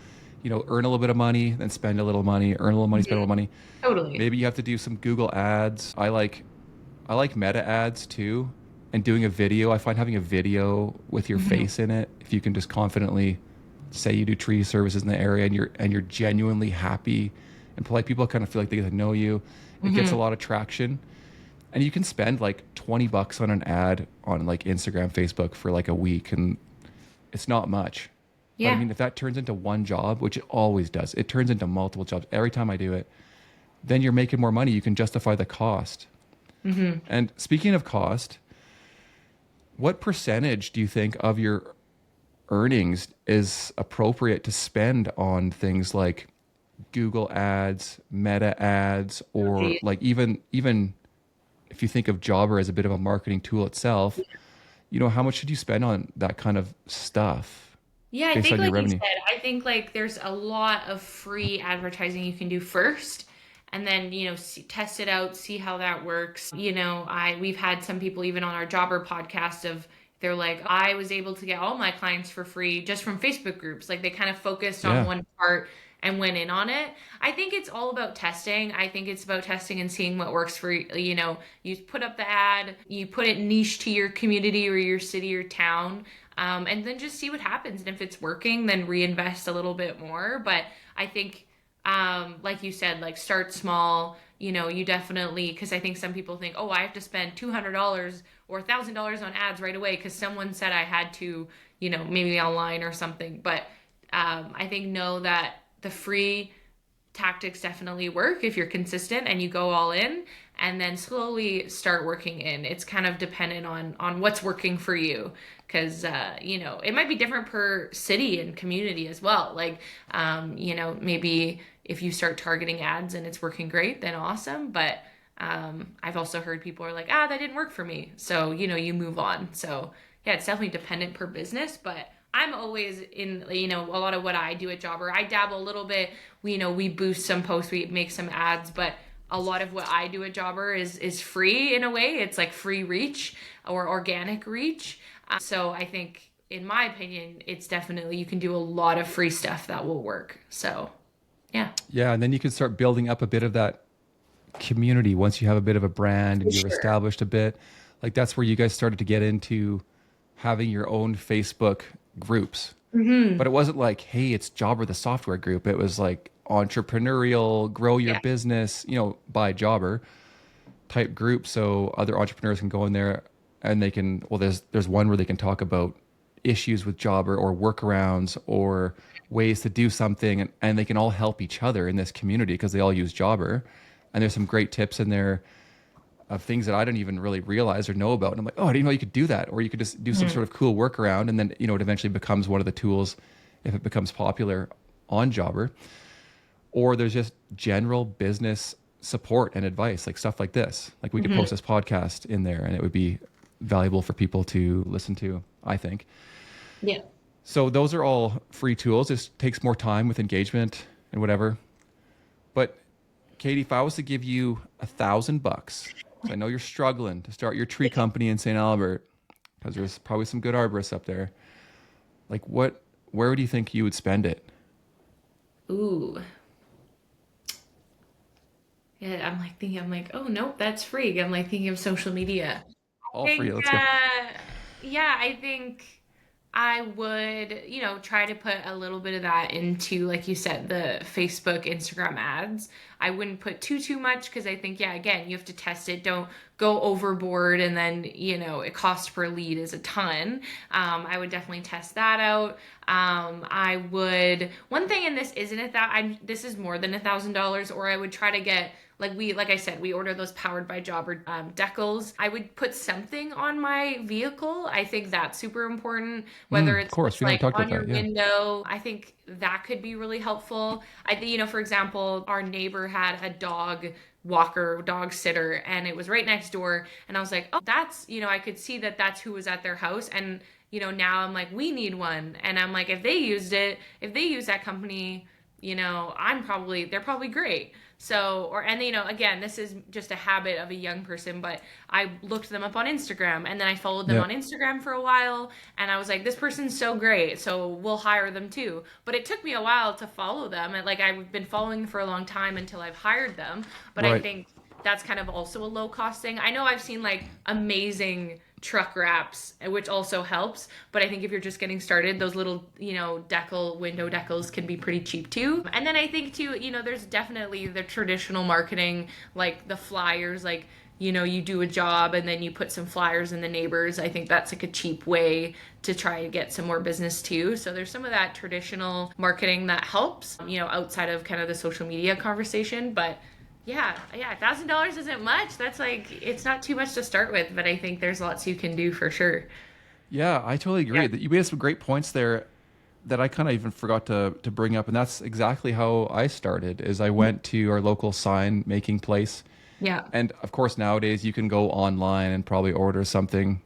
earn a little bit of money, then spend a little money, earn a little money, spend a Mhm. little money. Totally. Maybe you have to do some Google ads. I like meta ads too, and doing a video. I find having a video with your Mhm. face in it, if you can just confidently say you do tree services in the area and you're genuinely happy and polite, people kind of feel like they get to know you. It gets a Mhm. lot of traction. And you can spend like 20 bucks on an ad on like Instagram, Facebook for like a week, and it's not much. But I Yeah. mean, if that turns into one job, which it always does, it turns into multiple jobs every time I do it, then you're making more money. You can justify the cost. Mhm. And speaking of cost, what percentage do you think of your earnings is appropriate to spend on things like Google ads, Meta ads, Oh, or geez. like even if you think of Jobber as a bit of a marketing tool itself, how much should you spend on that kind of stuff Yeah, I based think on your like you revenue? said, I think like there's a lot of free advertising you can do first and then, test it out, see how that works. We've had some people even on our Jobber podcast of they're like, I was able to get all my clients for free just from Facebook groups. Like they kind of focused on Yeah. one part and went in on it. I think it's all about testing. I think it's about testing and seeing what works for you put up the ad, you put it niche to your community or your city or town, and then just see what happens. And if it's working, then reinvest a little bit more. But I think, like you said, like start small. You definitely, because I think some people think, oh, I have to spend $200 or $1,000 on ads right away because someone said I had to, maybe online or something. But I think know that the free tactics definitely work if you're consistent and you go all in and then slowly start working in. It's kind of dependent on what's working for you because it might be different per city and community as well. Like maybe if you start targeting ads and it's working great, then awesome. But I've also heard people are like, that didn't work for me, so you move on. So yeah, it's definitely dependent per business. But I'm always in, a lot of what I do at Jobber. I dabble a little bit. We boost some posts, we make some ads, but a lot of what I do at Jobber is free in a way. It's like free reach or organic reach. So I think, in my opinion, it's definitely you can do a lot of free stuff that will work. So yeah, Yeah. And then you can start building up a bit of that community once you have a bit of a brand for and you've sure. established a bit. Like that's where you guys started to get into having your own Facebook groups. Hmm. But it wasn't like, hey, it's Jobber the software group. It was like entrepreneurial, grow your Yeah. business, by Jobber type group. So other entrepreneurs can go in there and they can, well, there's one where they can talk about issues with Jobber or workarounds or ways to do something, and they can all help each other in this community because they all use Jobber. And there's some great tips in there of things that I didn't even really realize or know about. And I'm like, oh, I didn't know you could do that. Or you could just do some Mhm. sort of cool workaround. And then, it eventually becomes one of the tools if it becomes popular on Jobber. Or there's just general business support and advice, like stuff like this. Like we could Mhm. post this podcast in there and it would be valuable for people to listen to, I think. Yeah. So those are all free tools. It takes more time with engagement and whatever. But Katie, if I was to give you $1,000, I know you're struggling to start your tree company in St. Albert, because there's probably some good arborists up there. Like where do you think you would spend it? Ooh. Yeah, I'm like, oh nope, that's free. I'm like thinking of social media. I All free. think, Let's go. yeah, I think I would, try to put a little bit of that into, like you said, the Facebook, Instagram ads. I wouldn't put too much because I think, yeah, again, you have to test it. Don't go overboard, and then, it cost per lead is a ton. I would definitely test that out. I would, one thing, and this isn't this is more than $1,000, or I would try to get like I said, we order those powered by Jobber decals. I would put something on my vehicle. I think that's super important. Whether Of it's course. just We never like talked on about your that. Yeah. window, I think that could be really helpful. I think, for example, our neighbor had a dog walker, dog sitter, and it was right next door. And I was like, oh, that's, I could see that that's who was at their house. And, now I'm like, we need one. And I'm like, if they use that company, they're probably great. So, and again, this is just a habit of a young person, but I looked them up on Instagram and then I followed them Yeah. on Instagram for a while and I was like, this person's so great, so we'll hire them too. But it took me a while to follow them. And like, I've been following them for a long time until I've hired them. But I Right. think that's kind of also a low cost thing. I know I've seen like amazing truck wraps, which also helps. But I think if you're just getting started, those little, window decals can be pretty cheap too. And then I think too, there's definitely the traditional marketing, like the flyers, like, you do a job and then you put some flyers in the neighbors. I think that's like a cheap way to try to get some more business too. So there's some of that traditional marketing that helps, outside of kind of the social media conversation. But yeah, $1,000 isn't much. That's like it's not too much to start with, but I think there's lots you can do for sure. Yeah, I totally Yeah. agree. That you made some great points there that I kind of even forgot to bring up, and that's exactly how I started. Is I went to our local sign making place Yeah. And of course, nowadays you can go online and probably order something,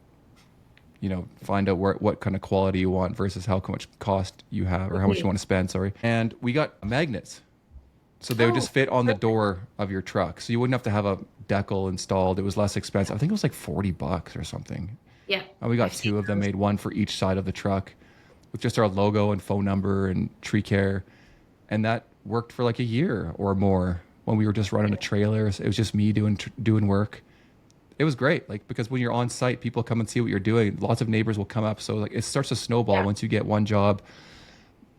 find out what kind of quality you want versus how much cost you have or how much you Mhm. want to spend. Sorry. And we got magnets. So they would Oh, just fit on the perfect. door of your truck. So you wouldn't have to have a decal installed. It was less expensive. I think it was like $40 or something. Yeah. And we I've got seen two of them those. made, one for each side of the truck with just our logo and phone number and tree care. And that worked for like a year or more when we were just running a trailer. It was just me doing work. It was great, like because when you're on site, people come and see what you're doing. Lots of neighbors will come up, so like it starts to snowball. Yeah, Once you get one job,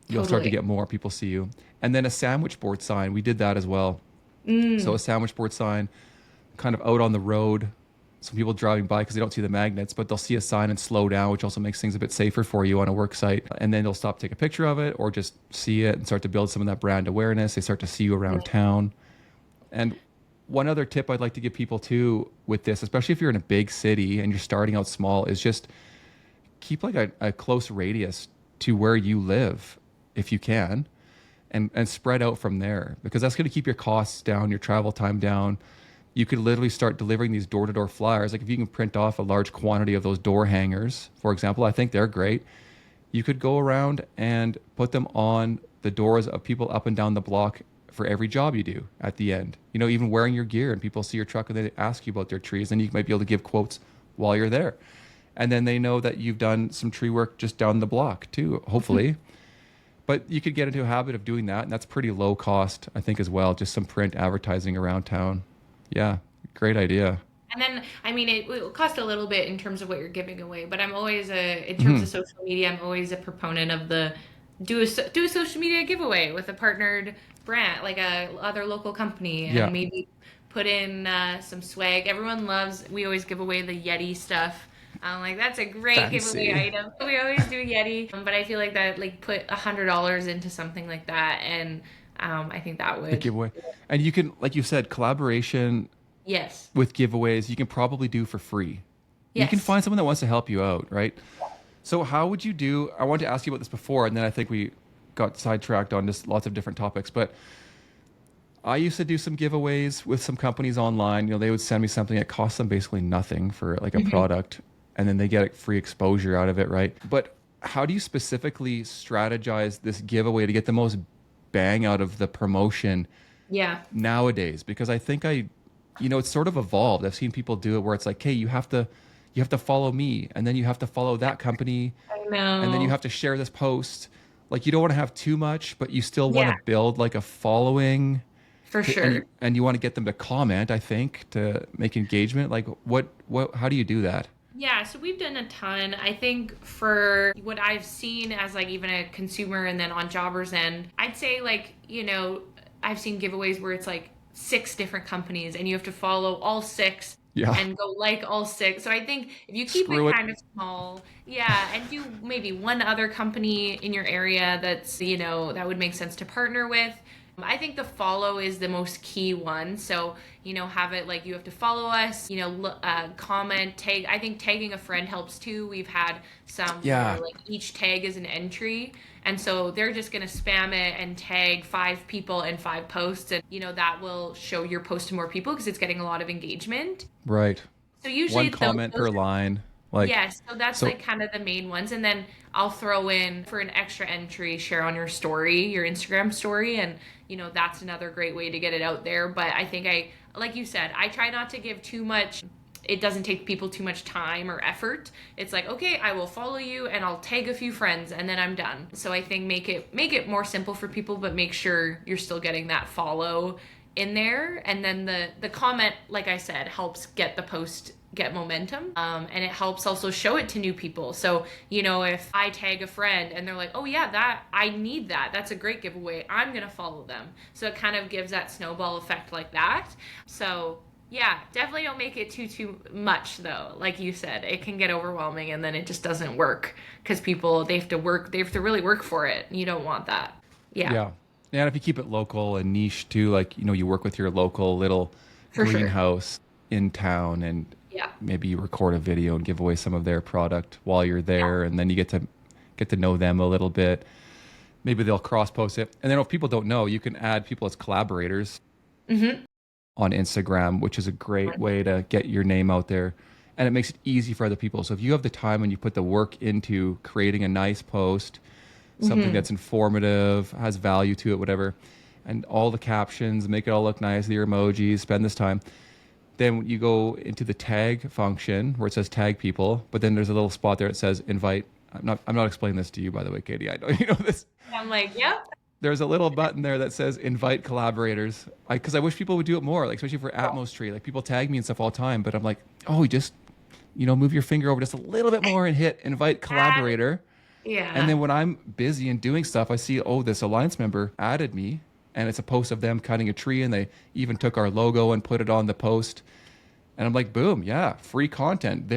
you'll start to totally. get more people see you. And then a sandwich board sign, we did that as well. So a Mm. sandwich board sign, kind of out on the road, so people driving by because they don't see the magnets, but they'll see a sign and slow down, which also makes things a bit safer for you on a work site. And then they'll stop, take a picture of it, or just see it and start to build some of that brand awareness. They start to see you around town. And one other tip I'd like to give people too with this, especially if you're in a big city and you're starting out small, is just keep like a close radius to where you live if you can, and spread out from there, because that's going to keep your costs down, your travel time down. You could literally start delivering these door-to-door flyers. Like if you can print off a large quantity of those door hangers, for example, I think they're great. You could go around and put them on the doors of people up and down the block for every job you do at the end. Even wearing your gear and people see your truck and they ask you about their trees, and you might be able to give quotes while you're there. And then they know that you've done some tree work just down the block too, hopefully. But you could get into a habit of doing that, and that's pretty low cost, I think, as well. Just some print advertising around town. Yeah, great idea. And then, I mean, it will cost a little bit in terms of what you're giving away, but in terms of Mhm. social media, I'm always a proponent of the do a social media giveaway with a partnered brand, like a other local company, Yeah, and maybe put in some swag. Everyone loves. We always give away the Yeti stuff. I'm like, that's a great giveaway fancy. item. We always do Yeti, but I feel like that, like, put $100 into something like that, and I think that The would, giveaway. And you can, like you said, collaboration yes, with giveaways, you can probably do for free. You can yes. find someone that wants to help you out, right? So, how would you do? I wanted to ask you about this before, and then I think we got sidetracked on just lots of different topics. But I used to do some giveaways with some companies online. They would send me something that cost them basically nothing for like a Mhm. product, and then they get free exposure out of it, right? But how do you specifically strategize this giveaway to get the most bang out of the promotion Yeah. nowadays? Because I think it's sort of evolved. I've seen people do it where it's like, hey, you have to follow me, and then you have to follow that company, I and then you know. have to share this post. Like you don't want to have too much, but you still want Yeah, to build like a following for and sure. you want to get them to comment, I think, to make engagement. Like what how do you do that? Yeah, so we've done a ton. I think for what I've seen as like even a consumer and then on jobbers end, I'd say like, I've seen giveaways where it's like six different companies and you have to follow all six Yeah. and go like all six. So I think if you keep it Screw it. kind of small, yeah, and do maybe one other company in your area that's, that would make sense to partner with. I think the follow is the most key one. So, have it like you have to follow us, comment, tag. I think tagging a friend helps too. We've had some where Yeah. like each tag is an entry. And so they're just going to spam it and tag five people and five posts. And, that will show your post to more people because it's getting a lot of engagement. Right. So usually One those, comment those per line. Like Yes, so that's so like kind of the main ones. And then I'll throw in for an extra entry, share on your story, your Instagram story. And, that's another great way to get it out there. But I think like you said, I try not to give too much. It doesn't take people too much time or effort. It's like, okay, I will follow you and I'll tag a few friends and then I'm done. So I think make it more simple for people, but make sure you're still getting that follow in there. And then the comment, like I said, helps get the post get momentum, and it helps also show it to new people. So if I tag a friend and they're like, oh yeah, that I need that's a great giveaway, I'm gonna follow them. So it kind of gives that snowball effect like that. So yeah, definitely don't make it too much though. Like you said, it can get overwhelming and then it just doesn't work because people they have to really work for it. You don't want that. Yeah, yeah. And if you keep it local and niche too, like you work with your local little for sure. greenhouse in town, and Yeah. maybe you record a video and give away some of their product while you're Yeah. there, and then you get to know them a little bit. Maybe they'll cross post it, and then if people don't know, you can add people as collaborators Hmm. on Instagram, which is a great way to get your name out there. And it makes it easy for other people. So if you have the time and you put the work into creating a nice post, something that's informative, has value to it, whatever, and all the captions, make it all look nice, the emojis, spend this time. Then you go into the tag function where it says tag people, but then there's a little spot there that says invite. I'm not explaining this to you, by the way, Katie. I know you know this. I'm like, yep. There's a little button there that says invite collaborators. Because I wish people would do it more, like especially for Atmos Tree. Like people tag me and stuff all the time, but I'm like, oh, just move your finger over just a little bit more and hit invite collaborator. Yeah. And then when I'm busy and doing stuff, I see, oh, this Alliance member added me, and it's a post of them cutting a tree, and they even took our logo and put it on the post. And I'm like, boom, yeah, free content.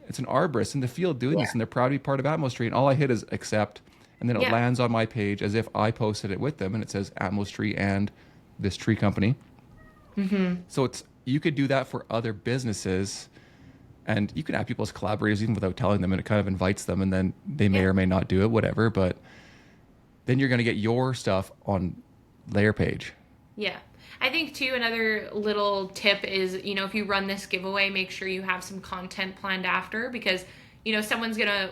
It's an arborist in the field doing this, and they're proud to be part of Atmos Tree. And all I hit is accept, and then it lands on my page as if I posted it with them, and it says Atmos Tree and this tree company. So you could do that for other businesses, and you can have people as collaborators even without telling them, and it kind of invites them, and then they may or may not do it, whatever. But then you're going to get your stuff on their page. Yeah. I think too, another little tip is, if you run this giveaway, make sure you have some content planned after, because, someone's going to,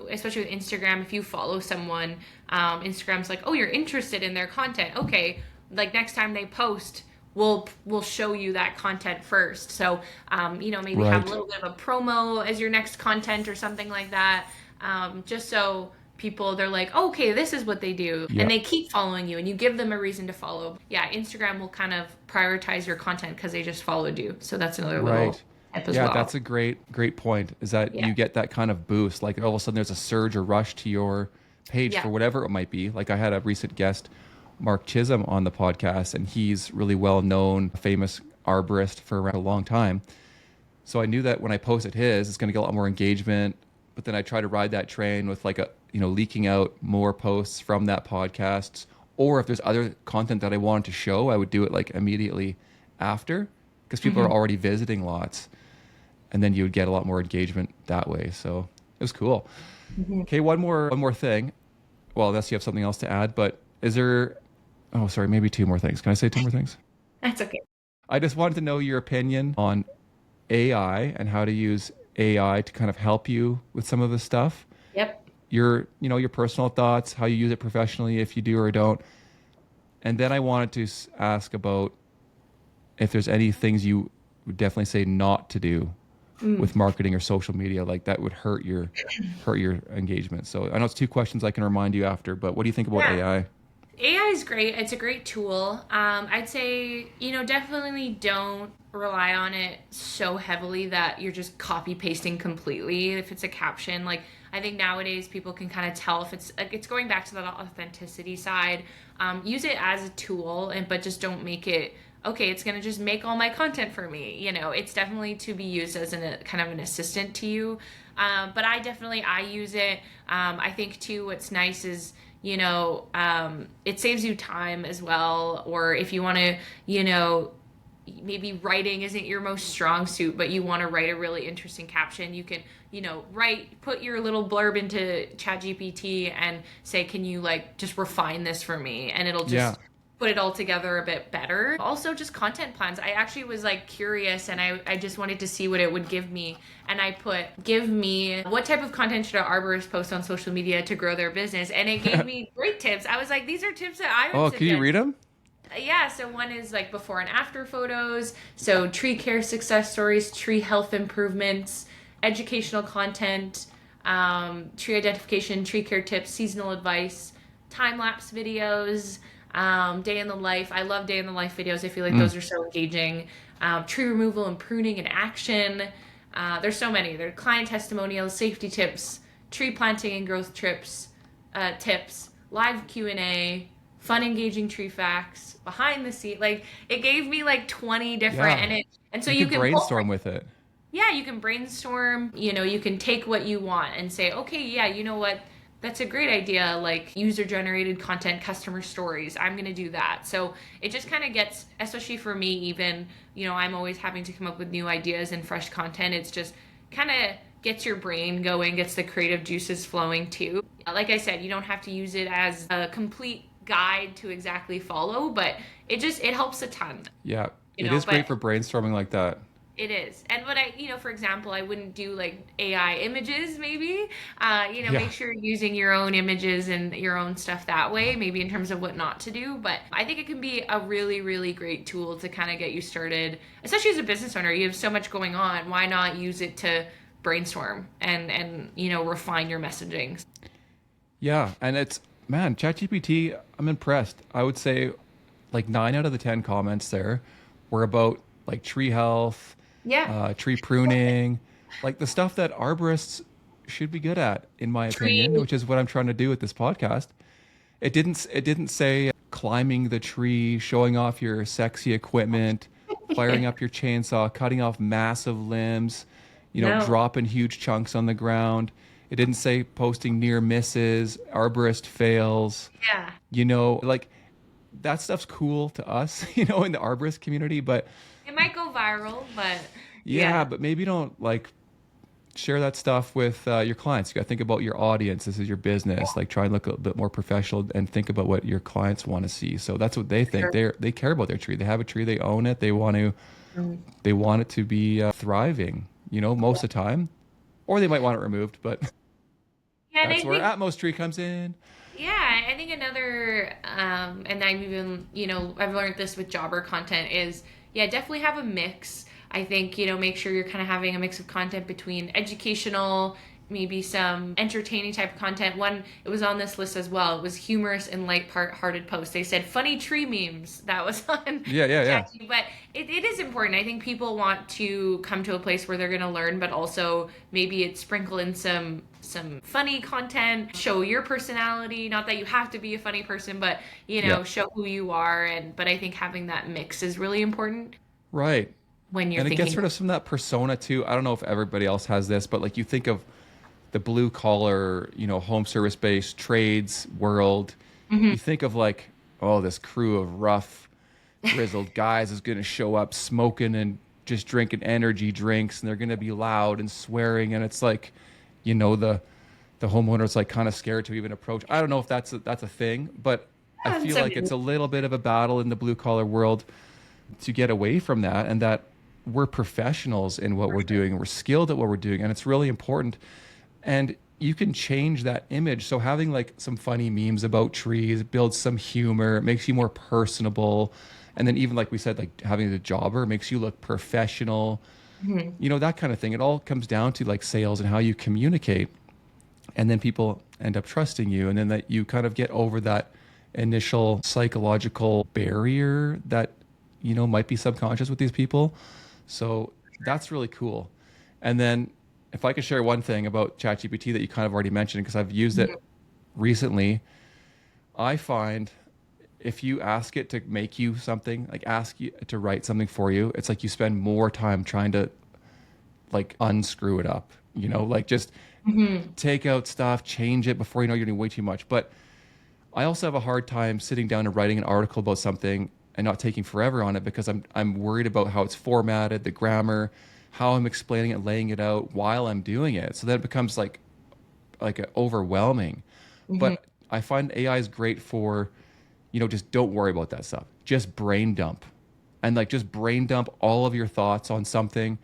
especially with Instagram, if you follow someone, Instagram's like, oh, you're interested in their content. Okay. Like next time they post, we'll show you that content first. So, maybe have a little bit of a promo as your next content or something like that. Just so people, they're like, oh, okay, this is what they do. And they keep following you and you give them a reason to follow. Yeah, Instagram will kind of prioritize your content because they just followed you. So that's another little tip as well. Yeah, that's a great point, is that you get that kind of boost. Like all of a sudden there's a surge or rush to your page for whatever it might be. Like I had a recent guest, Mark Chisholm, on the podcast, and he's really well known, famous arborist for around a long time. So I knew that when I posted his, it's going to get a lot more engagement. But then I try to ride that train with like leaking out more posts from that podcast. Or if there's other content that I wanted to show, I would do it like immediately after, because people are already visiting lots, and then you would get a lot more engagement that way. So it was cool. Okay, one more thing. Well, unless you have something else to add, but is there? Oh, sorry, maybe two more things. Can I say two more things? That's okay. I just wanted to know your opinion on AI and how to use AI to kind of help you with some of this stuff. Yep. Your personal thoughts, how you use it professionally, if you do or don't. And then I wanted to ask about if there's any things you would definitely say not to do with marketing or social media, like that would hurt your engagement. So I know it's two questions I can remind you after, but what do you think about AI? AI is great. It's a great tool. I'd say, definitely don't rely on it so heavily that you're just copy pasting completely. If it's a caption, like I think nowadays people can kind of tell if it's going back to that authenticity side. Use it as a tool, but just don't make it, okay, it's going to just make all my content for me. It's definitely to be used as kind of an assistant to you. But I use it. I think too, what's nice is, it saves you time as well. Or if you want to, maybe writing isn't your most strong suit, but you want to write a really interesting caption, you can, put your little blurb into ChatGPT and say, can you just refine this for me? And it'll just put it all together a bit better. Also just content plans. I actually was curious, and I just wanted to see what it would give me. And I put, give me what type of content should an arborist post on social media to grow their business? And it gave me great tips. I was like, these are tips that I would suggest. Can you read them? Yeah, so one is before and after photos, so tree care success stories, tree health improvements, educational content, tree identification, tree care tips, seasonal advice, time-lapse videos, day in the life. I love day in the life videos. I feel like those are so engaging. Tree removal and pruning in action. There's so many. There are client testimonials, safety tips, tree planting and growth tips, live Q&A, fun engaging tree facts, behind the scene. It gave me 20 different and so you can brainstorm with it. Yeah, you can brainstorm, you can take what you want and say, okay, yeah, you know what? That's a great idea, user-generated content, customer stories. I'm going to do that. So it just kind of gets, especially for me even, I'm always having to come up with new ideas and fresh content. It's just kind of gets your brain going, gets the creative juices flowing too. Like I said, you don't have to use it as a complete guide to exactly follow, but it helps a ton. Yeah. you It know, is but great for brainstorming like that. it is. And what for example, I wouldn't do like AI images, maybe. Yeah. Make sure you're using your own images and your own stuff that way, maybe in terms of what not to do. But I think it can be a really, really great tool to kind of get you started, especially as a business owner. You have so much going on. Why not use it to brainstorm and refine your messaging? Yeah. And it's, man, ChatGPT, I'm impressed. I would say like 9 out of the 10 comments there were about like tree health, Yeah. tree pruning, like the stuff that arborists should be good at, in my opinion, Tree. which is what I'm trying to do with this podcast. It didn't say climbing the tree, showing off your sexy equipment, firing up your chainsaw, cutting off massive limbs, No. dropping huge chunks on the ground. It didn't say posting near misses, arborist fails, Yeah. like that stuff's cool to us, in the arborist community, but It might go viral, but yeah, yeah. but maybe don't like share that stuff with your clients. You got to think about your audience. This is your business. Like try and look a bit more professional and think about what your clients want to see. So that's what they think. Sure. They care about their tree. They have a tree. They own it. Mm. They want it to be thriving. Most of the time, or they might want it removed. But Yeah, and that's I where think Atmos tree comes in. Yeah, I think another, and I've even, I've learned this with jobber content is, yeah, definitely have a mix. I think, make sure you're kind of having a mix of content between educational, maybe some entertaining type of content. One, it was on this list as well. It was humorous and light-hearted posts. They said funny tree memes. That was on Yeah, yeah, yeah. ChatGPT. But it is important. I think people want to come to a place where they're going to learn, but also maybe it sprinkle in some funny content, show your personality. Not that you have to be a funny person, but Yeah. show who you are. But I think having that mix is really important Right. when you're And it gets thinking. rid of some of that persona too. I don't know if everybody else has this, but like you think of the blue collar, home service based trades world, Mhm. you think of like, oh, this crew of rough, grizzled guys is going to show up smoking and just drinking energy drinks, and they're going to be loud and swearing, and it's like, the homeowner's like kind of scared to even approach. I don't know if that's a thing, but I And feel so like it's a little bit of a battle in the blue collar world to get away from that, and that we're professionals in what we're doing, we're skilled at what we're doing, and it's really important. And you can change that image. So having like some funny memes about trees builds some humor, it makes you more personable. And then even like we said, like having the jobber makes you look professional, Mhm. that kind of thing. It all comes down to like sales and how you communicate. And then people end up trusting you. And then that you kind of get over that initial psychological barrier that, might be subconscious with these people. So that's really cool. And then if I could share one thing about ChatGPT that you kind of already mentioned, because I've used it recently, I find if you ask it to make you something, like ask you to write something for you, it's like you spend more time trying to like unscrew it up, like just Mhm. take out stuff, change it before you know you're doing way too much. But I also have a hard time sitting down and writing an article about something and not taking forever on it because I'm worried about how it's formatted, the grammar, how I'm explaining it, laying it out while I'm doing it. So then it becomes like overwhelming. Mhm. But I find AI is great for, just don't worry about that stuff. Just brain dump. And like just brain dump all of your thoughts on something.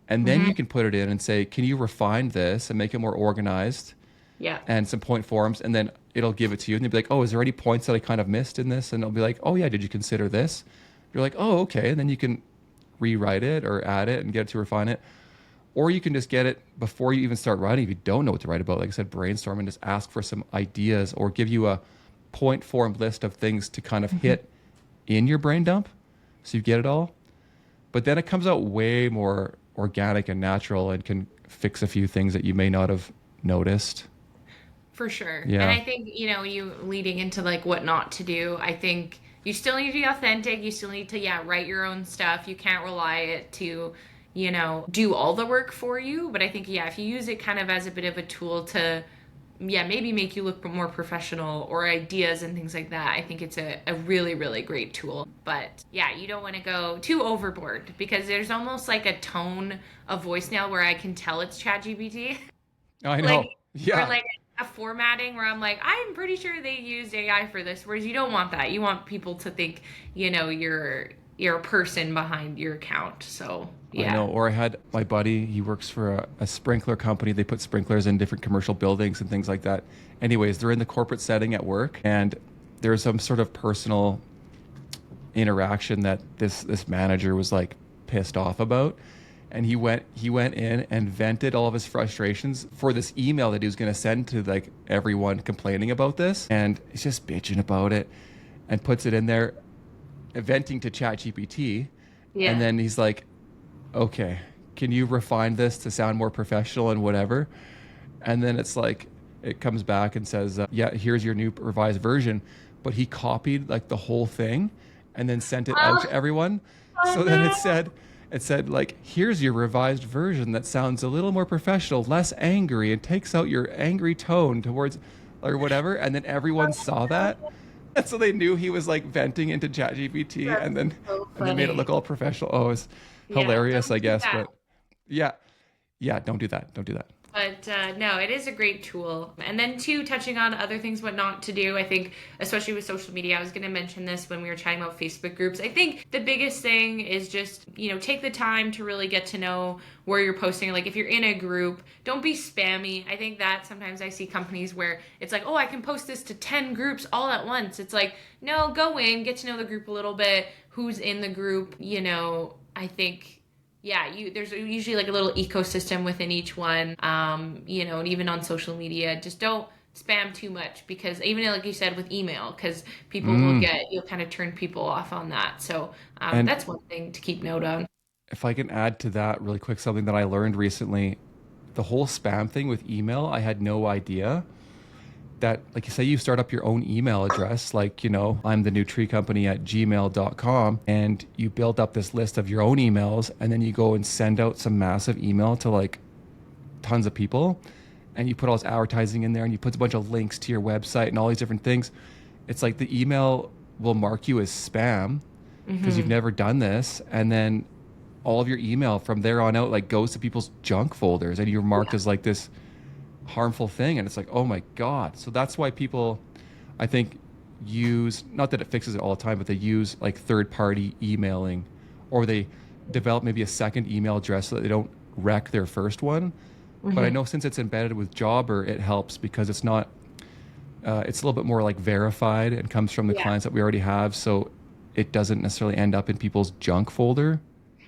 And then Mhm. you can put it in and say, can you refine this and make it more organized Yeah. and some point forms? And then it'll give it to you. And you'll be like, oh, is there any points that I kind of missed in this? And it'll be like, oh, yeah, did you consider this? You're like, oh, okay. And then you can rewrite it or add it and get it to refine it. Or you can just get it before you even start writing. If you don't know what to write about, like I said, brainstorm and just ask for some ideas or give you a point form list of things to kind of Mhm. hit in your brain dump so you get it all. But then it comes out way more organic and natural and can fix a few things that you may not have noticed. For sure. And Yeah. I think, you leading into like what not to do, I think you still need to be authentic. You still need to, yeah, write your own stuff. You can't rely it to, do all the work for you. But I think, yeah, if you use it kind of as a bit of a tool to, yeah, maybe make you look more professional or ideas and things like that, I think it's a really, really great tool. But yeah, you don't want to go too overboard because there's almost like a tone of voice now where I can tell it's ChatGPT. I Like, know. or Yeah. like a formatting where I'm like, I'm pretty sure they used AI for this. Whereas you don't want that. You want people to think, you're. you're a person behind your account. So I yeah. know. Or I had my buddy, he works for a sprinkler company. They put sprinklers in different commercial buildings and things like that. Anyways, they're in the corporate setting at work, and there's some sort of personal interaction that this manager was like pissed off about. And he went in and vented all of his frustrations for this email that he was going to send to like everyone complaining about this. And he's just bitching about it and puts it in there, venting to ChatGPT. And Yeah. then he's like, okay, can you refine this to sound more professional and whatever? And then it's like, it comes back and says, yeah, here's your new revised version. But he copied like the whole thing and then sent it out Oh, to everyone. oh So then no. it said like, here's your revised version that sounds a little more professional, less angry, and takes out your angry tone towards or whatever. And then everyone saw that. And so they knew he was like venting into ChatGPT That's and then so and then made it look funny. all professional. Oh, it's Yeah, hilarious, don't I do guess. that. But yeah, yeah, don't do that. Don't do that. But no, it is a great tool. And then, too, touching on other things, what not to do, I think, especially with social media, I was going to mention this when we were chatting about Facebook groups. I think the biggest thing is just, take the time to really get to know where you're posting. Like, if you're in a group, don't be spammy. I think that sometimes I see companies where it's like, oh, I can post this to 10 groups all at once. It's like, no, go in, get to know the group a little bit, who's in the group, I think there's usually like a little ecosystem within each one, and even on social media, just don't spam too much because even like you said with email, because you'll kind of turn people off on that. So And that's one thing to keep note on. if I can add to that really quick, something that I learned recently, the whole spam thing with email, I had no idea that, like you say, you start up your own email address, like, I'm the new tree company at gmail.com, and you build up this list of your own emails, and then you go and send out some massive email to like tons of people, and you put all this advertising in there, and you put a bunch of links to your website and all these different things. It's like the email will mark you as spam because you've Hmm. never done this, and then all of your email from there on out like goes to people's junk folders, and you're marked Yeah. as like this harmful thing. And it's like, oh my god. So that's why people, I think, use, not that it fixes it all the time, but they use like third party emailing, or they develop maybe a second email address so that they don't wreck their first one. But I Hmm. know since it's embedded with Jobber, it helps because it's not it's a little bit more like verified and comes from the Yeah. clients that we already have, so it doesn't necessarily end up in people's junk folder.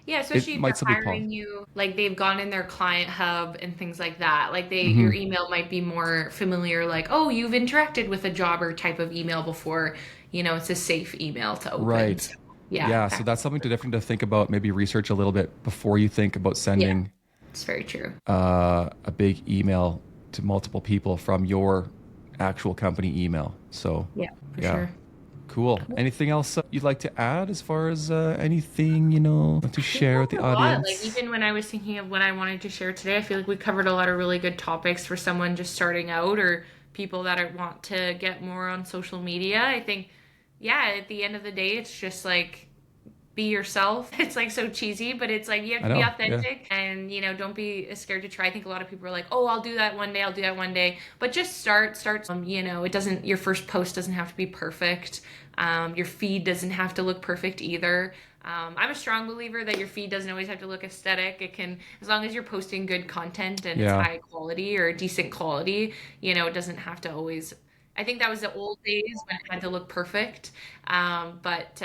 Yeah, It especially if might they're still be possible. hiring you, like they've gone in their client hub and things like that. Like your Hmm. email might be more familiar, like, oh, you've interacted with a jobber type of email before. It's a safe email to open. Right. So, yeah, Yeah, so that's something to different to think about, maybe research a little bit before you think about yeah, sending it's very true. a big email to multiple people from your actual company email. So, Yeah, for yeah, sure. cool. Anything else you'd like to add as far as anything, to I think share with that's the a lot. Like audience? even when I was thinking of what I wanted to share today, I feel like we covered a lot of really good topics for someone just starting out or people that want to get more on social media. I think, yeah, at the end of the day, it's just like be yourself. It's like so cheesy, but it's like you have I to be know. Yeah. authentic and don't be scared to try. I think a lot of people are like, "Oh, I'll do that one day. I'll do that one day." But just start. It doesn't your first post doesn't have to be perfect. Your feed doesn't have to look perfect either. I'm a strong believer that your feed doesn't always have to look aesthetic. It can, as long as you're posting good content and it's Yeah. high quality or decent quality, it doesn't have to always. I think that was the old days when it had to look perfect. But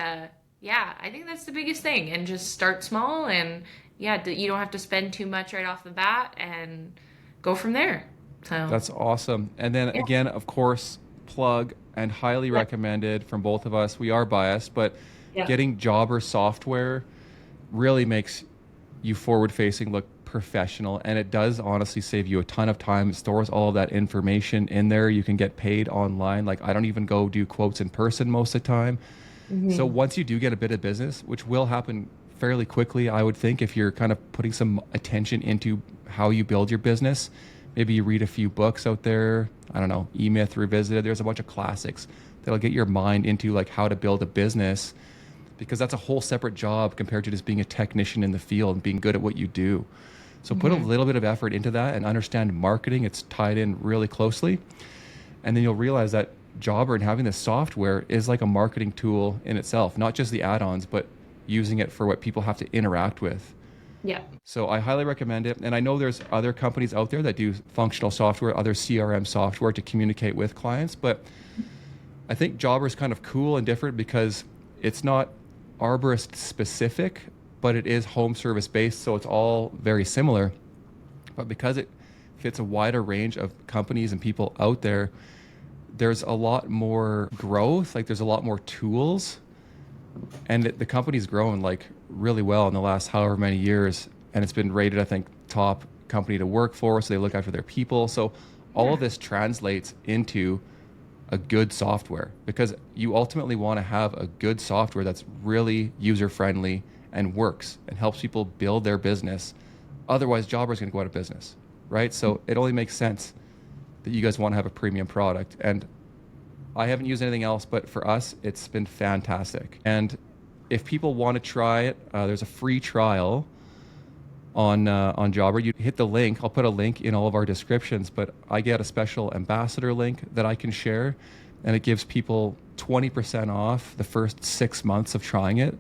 yeah, I think that's the biggest thing. And just start small and yeah, you don't have to spend too much right off the bat and go from there. So, That's awesome. And then yeah. again, of course, plug and highly Yeah. recommended from both of us. We are biased, but Yeah. getting Jobber software really makes you forward facing look professional, and it does honestly save you a ton of time. It stores all of that information in there. You can get paid online. Like I don't even go do quotes in person most of the time. So Hmm. once you do get a bit of business, which will happen fairly quickly, I would think, if you're kind of putting some attention into how you build your business, maybe you read a few books out there. I don't know, E-Myth Revisited. There's a bunch of classics that'll get your mind into like how to build a business, because that's a whole separate job compared to just being a technician in the field and being good at what you do. So put a Hmm. little bit of effort into that and understand marketing. It's tied in really closely. And then you'll realize that Jobber and having this software is like a marketing tool in itself, not just the add-ons, but using it for what people have to interact with. Yeah. So I highly recommend it. And I know there's other companies out there that do functional software, other CRM software to communicate with clients. But I think Jobber is kind of cool and different because it's not Arborist specific, but it is home service based. So it's all very similar. But because it fits a wider range of companies and people out there, there's a lot more growth. Like there's a lot more tools. And the company's grown like really well in the last however many years. And it's been rated, I think, top company to work for. So they look after their people. So all of this translates into a good software because you ultimately want to have a good software that's really user friendly and works and helps people build their business. Otherwise, Jobber is going to go out of business, right? So it only makes sense that you guys want to have a premium product. And I haven't used anything else, but for us, it's been fantastic. And if people want to try it, there's a free trial on Jobber. You hit the link. I'll put a link in all of our descriptions, but I get a special ambassador link that I can share, and it gives people 20% off the first 6 months of trying it.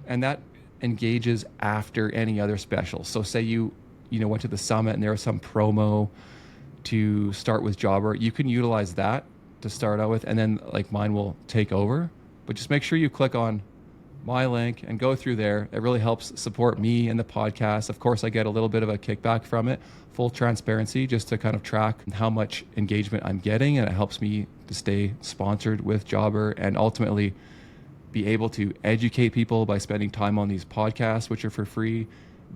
And that engages after any other specials. So say you went to the summit and there was some promo to start with Jobber, you can utilize that to start out with, and then like mine will take over. But just make sure you click on my link and go through there. It really helps support me and the podcast. Of course, I get a little bit of a kickback from it, full transparency, just to kind of track how much engagement I'm getting, and it helps me to stay sponsored with Jobber and ultimately be able to educate people by spending time on these podcasts, which are for free,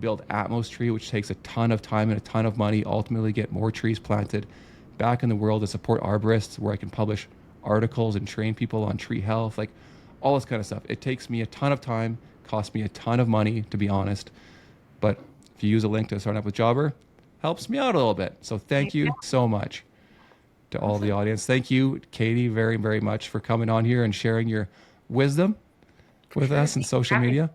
build Atmos Tree, which takes a ton of time and a ton of money, ultimately get more trees planted back in the world to support arborists, where I can publish articles and train people on tree health, like all this kind of stuff. It takes me a ton of time, costs me a ton of money, to be honest. But if you use a link to sign up with Jobber, helps me out a little bit. So thank you so much to all the audience. Thank you, Katie, very, very much for coming on here and sharing your wisdom with us in social media.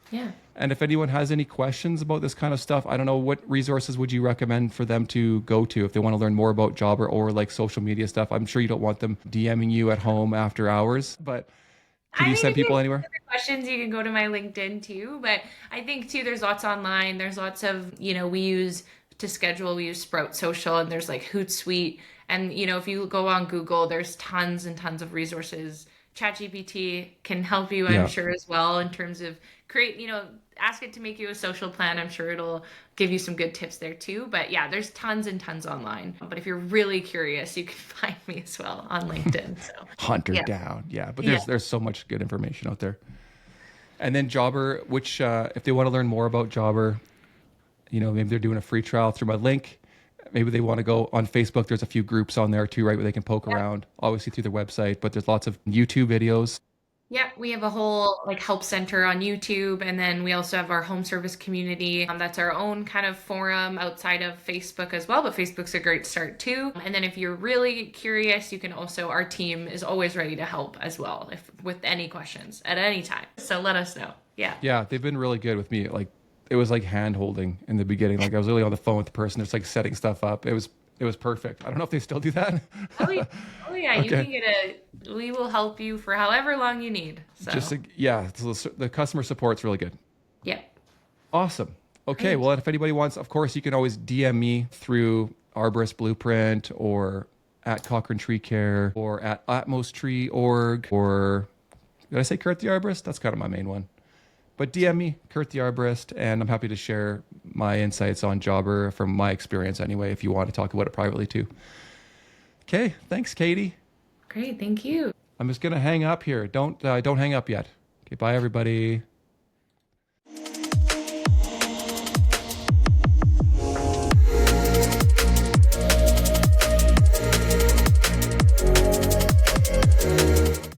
Yeah. And if anyone has any questions about this kind of stuff, I don't know, what resources would you recommend for them to go to if they want to learn more about Jobber or like social media stuff? I'm sure you don't want them DMing you at home after hours, but can you send people anywhere? Questions, you can go to my LinkedIn too. But I think too, there's lots online. There's lots of, we use to schedule, we use Sprout Social, and there's like Hootsuite. And, if you go on Google, there's tons and tons of resources. ChatGPT can help you, I'm sure, as well, in terms of ask it to make you a social plan. I'm sure it'll give you some good tips there too. But yeah, there's tons and tons online. But if you're really curious, you can find me as well on LinkedIn. So hunt her down. Yeah, but there's so much good information out there. And then Jobber, which if they want to learn more about Jobber, maybe they're doing a free trial through my link. Maybe they want to go on Facebook. There's a few groups on there too, right, where they can poke around, obviously through their website, but there's lots of YouTube videos. Yeah, we have a whole help center on YouTube, and then we also have our home service community. That's our own kind of forum outside of Facebook as well, but Facebook's a great start too. And then if you're really curious, you can also, our team is always ready to help as well with any questions at any time. So let us know. Yeah. Yeah, they've been really good with me. It was like hand holding in the beginning. I was really on the phone with the person, just setting stuff up. It was perfect. I don't know if they still do that. Oh yeah. Okay. You can get we will help you for however long you need. So. So the customer support's really good. Yeah. Awesome. Okay. Well, if anybody wants, of course, you can always DM me through Arborist Blueprint or at Cochrane Tree Care or at atmostree.org or did I say Kurt the Arborist? That's kind of my main one. But DM me, Kurt the Arborist, and I'm happy to share my insights on Jobber from my experience anyway, if you want to talk about it privately too. Okay, thanks, Katie. Great, thank you. I'm just going to hang up here. Don't hang up yet. Okay, bye, everybody.